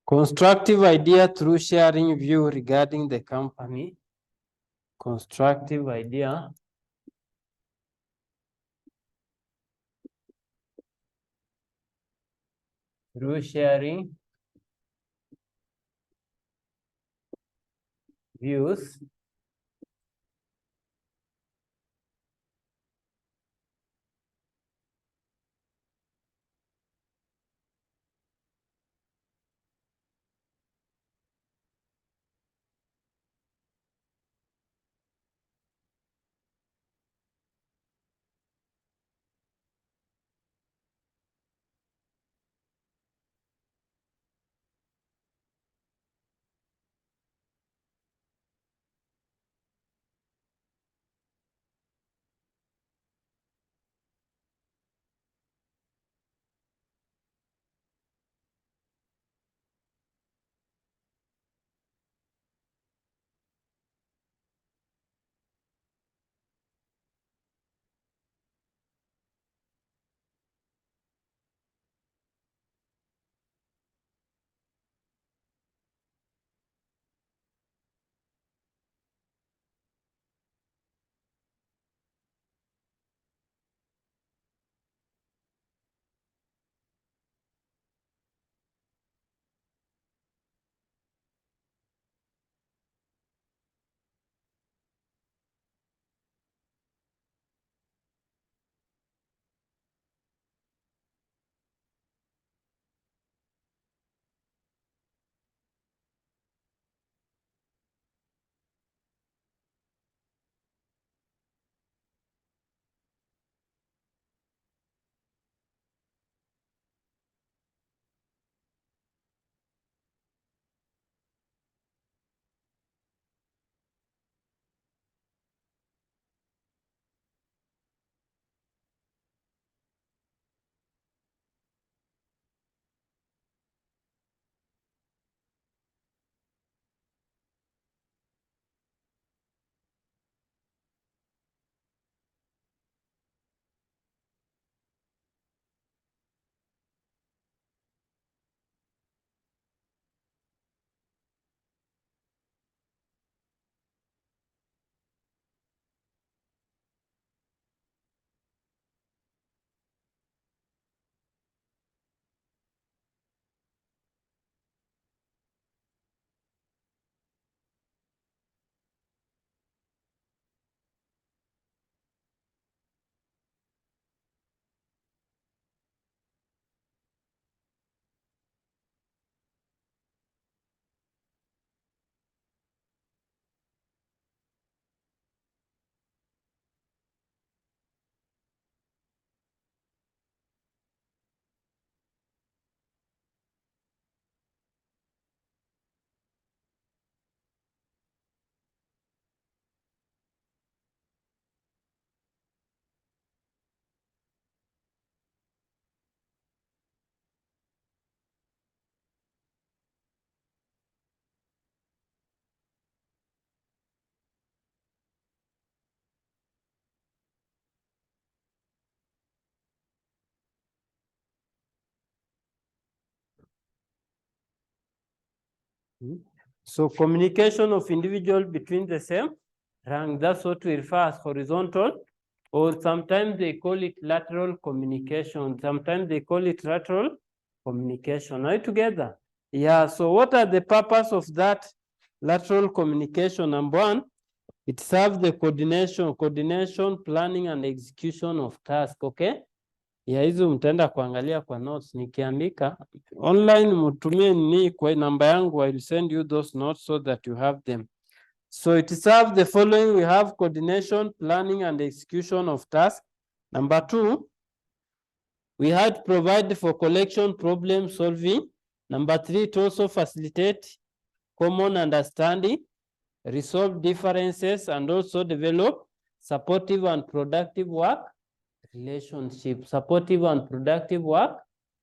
S1: constructive idea through sharing view regarding the company. Constructive idea through sharing views So communication of individual between the same rank, that's what we refer as horizontal, or sometimes they call it lateral communication. Sometimes they call it lateral communication. Are you together? Yeah, so what are the purpose of that lateral communication? Number one, it serves the coordination, planning and execution of task, okay? Ya hizo mtaenda kuangalia kwa notes nikiandika online, mtumie ni kwa namba yangu, I will send you those notes so that you have them. So it serves the following: we have coordination, planning and execution of tasks. Number two, we had provide for collection, problem solving. Number three, it also facilitate common understanding, resolve differences, and also develop supportive and productive work relationship. Supportive and productive work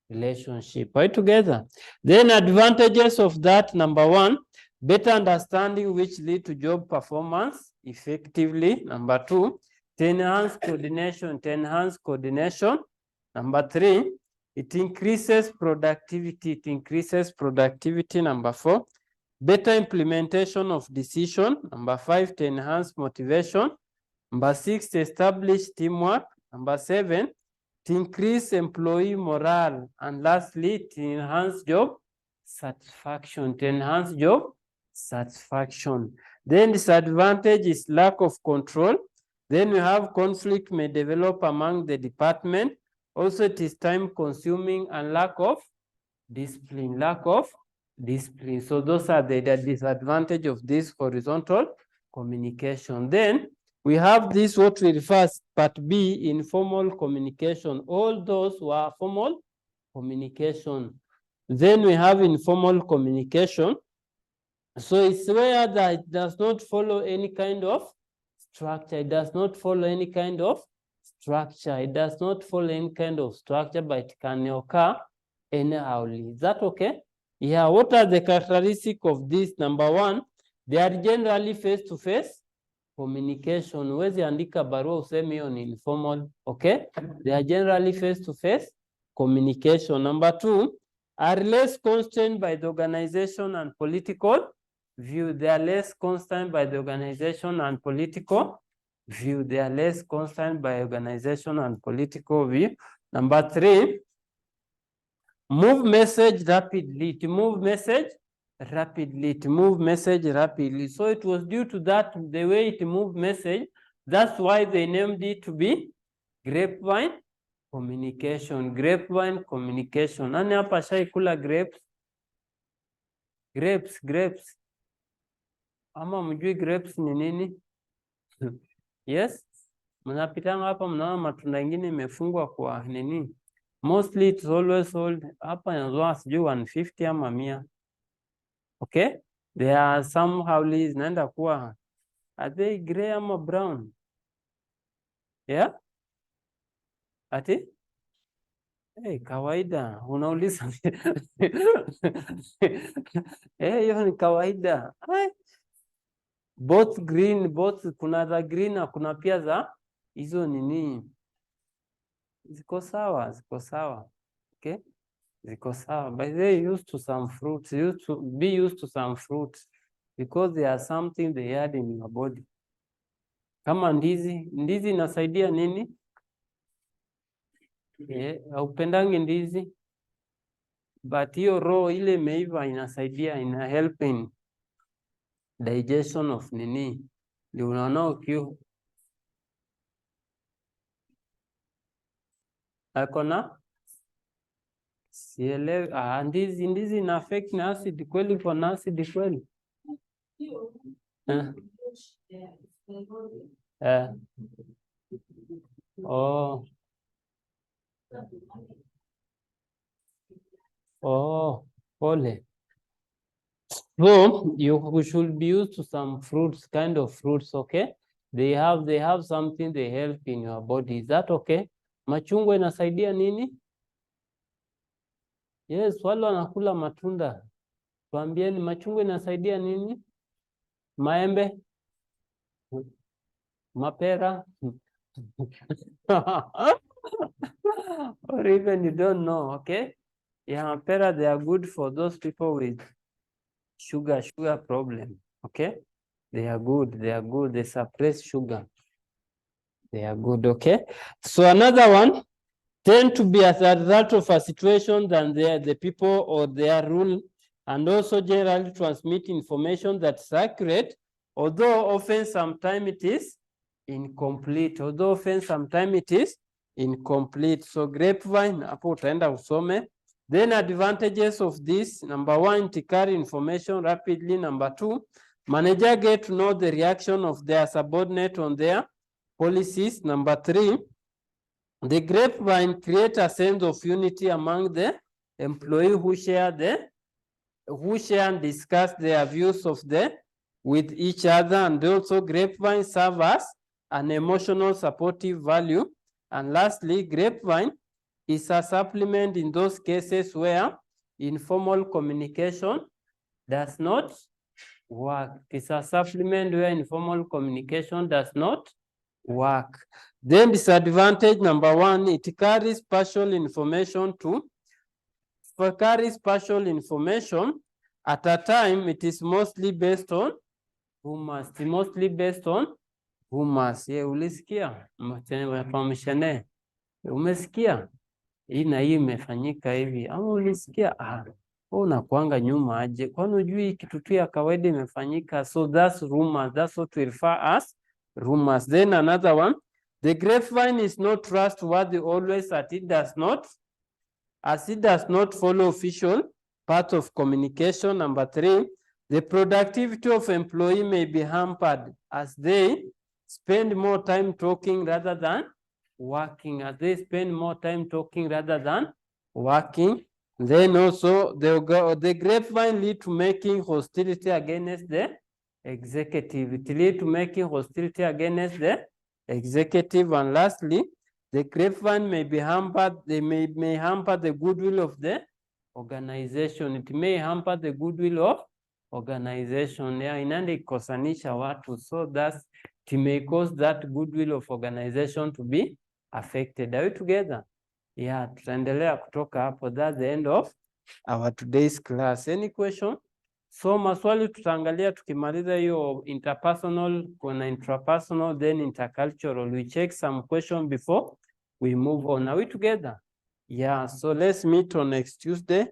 S1: relationship. Are you together? Then advantages of that: number one, better understanding which lead to job performance effectively. Number two, to enhance coordination. Number three, it increases productivity. Number four, better implementation of decision. Number five, to enhance motivation. Number six, to establish teamwork. Number seven, to increase employee morale. And lastly, to enhance job satisfaction. Then disadvantage is lack of control. Then we have conflict may develop among the department. Also, it is time consuming and lack of discipline. So those are the disadvantage of this horizontal communication. Then we have this what we refer as part B, informal communication. All those were formal communication. Then we have informal communication. So it's where that it does not follow any kind of structure. It does not follow any kind of structure, but it can occur anyhowly. Is that okay? Yeah, what are the characteristics of this? Number one, they are generally face-to-face communication. Huwezi andika barua useme hiyo ni informal, okay? They are generally face-to-face communication. Number two, are less constrained by the organization and political view. They are less constrained by the organization and political view. Number three, move message rapidly. To move message rapidly. So it was due to that, the way it moved message, that's why they named it to be grapevine communication. Nani hapa shaikula grapes? Ama mjui grapes ni nini? Yes? Mnapitanga hapa mnaona matunda ingine imefungwa kwa nini? Mostly it's always sold hapa inazoa sijui 150 ama 100. Okay? There are some howlies naenda kuwa, are they gray ama brown? Yeah? Ati? Hey, kawaida unauliza. Hiyo ni kawaida. Both green, kuna za green na kuna pia za hizo nini. Ziko sawa. Okay? Ziko sawa. But they used to some fruits. Be used to some fruits because they are something they had in your body. Kama ndizi inasaidia nini? Haupendangi ndizi, but hiyo raw ile imeiva inasaidia, ina help in digestion of nini. Ndio unaona ukio akona sielewi. Ndizi ina affect na acid kweli, kwa na acid kweli. Pole. So you should be used to some fruits, kind of fruits, okay? They have something they help in your body. Is that okay? Machungwa inasaidia nini? Yes, wale wanakula matunda. Tuambieni machungwa inasaidia nini? Maembe? Mapera? Or even you don't know, okay? Yeah, mapera, they are good for those people with sugar problem. Okay, they are good. They suppress sugar. They are good. Okay, so another one tend to be as a result of a situation than the people or their rule, and also generally transmit information that's accurate, although often sometimes it is incomplete. So grapevine, hapo utaenda usome. Then advantages of this: number one, it carry information rapidly. Number two, manager get to know the reaction of their subordinate on their policies. Number three, the grapevine create a sense of unity among the employees who share and discuss their views with each other, and also grapevine serve as an emotional supportive value. And lastly, grapevine is a supplement in those cases where informal communication does not work. It's a supplement where informal communication does not work. Then disadvantage number one, it carries partial information at a time. It is mostly based on rumors. Ulisikia mfamishane, umesikia hii na hii imefanyika hivi, ama ulisikia unakuanga nyuma aje, kwani hujui kitu tu ya kawaida imefanyika? So that's rumors. That's what we refer as rumors. Then another one, the grapevine is not trustworthy always, as it does not follow official part of communication. Number three, the productivity of employee may be hampered as they spend more time talking rather than working. Then also the grapevine lead to making hostility against the executive. It lead to making hostility against the executive. And lastly, the grapevine may be hampered. They may hamper the goodwill of the organization. It may hamper the goodwill of organization. Inaenda ikosanisha watu, so that it may cause that goodwill of organization to be affected. Are we together? Yeah, tutaendelea kutoka hapo. That's the end of our today's class. Any question? So maswali tutaangalia tukimaliza hiyo interpersonal, kuna intrapersonal, then intercultural. We check some question before we move on. Are we together? Yeah, so let's meet on next Tuesday.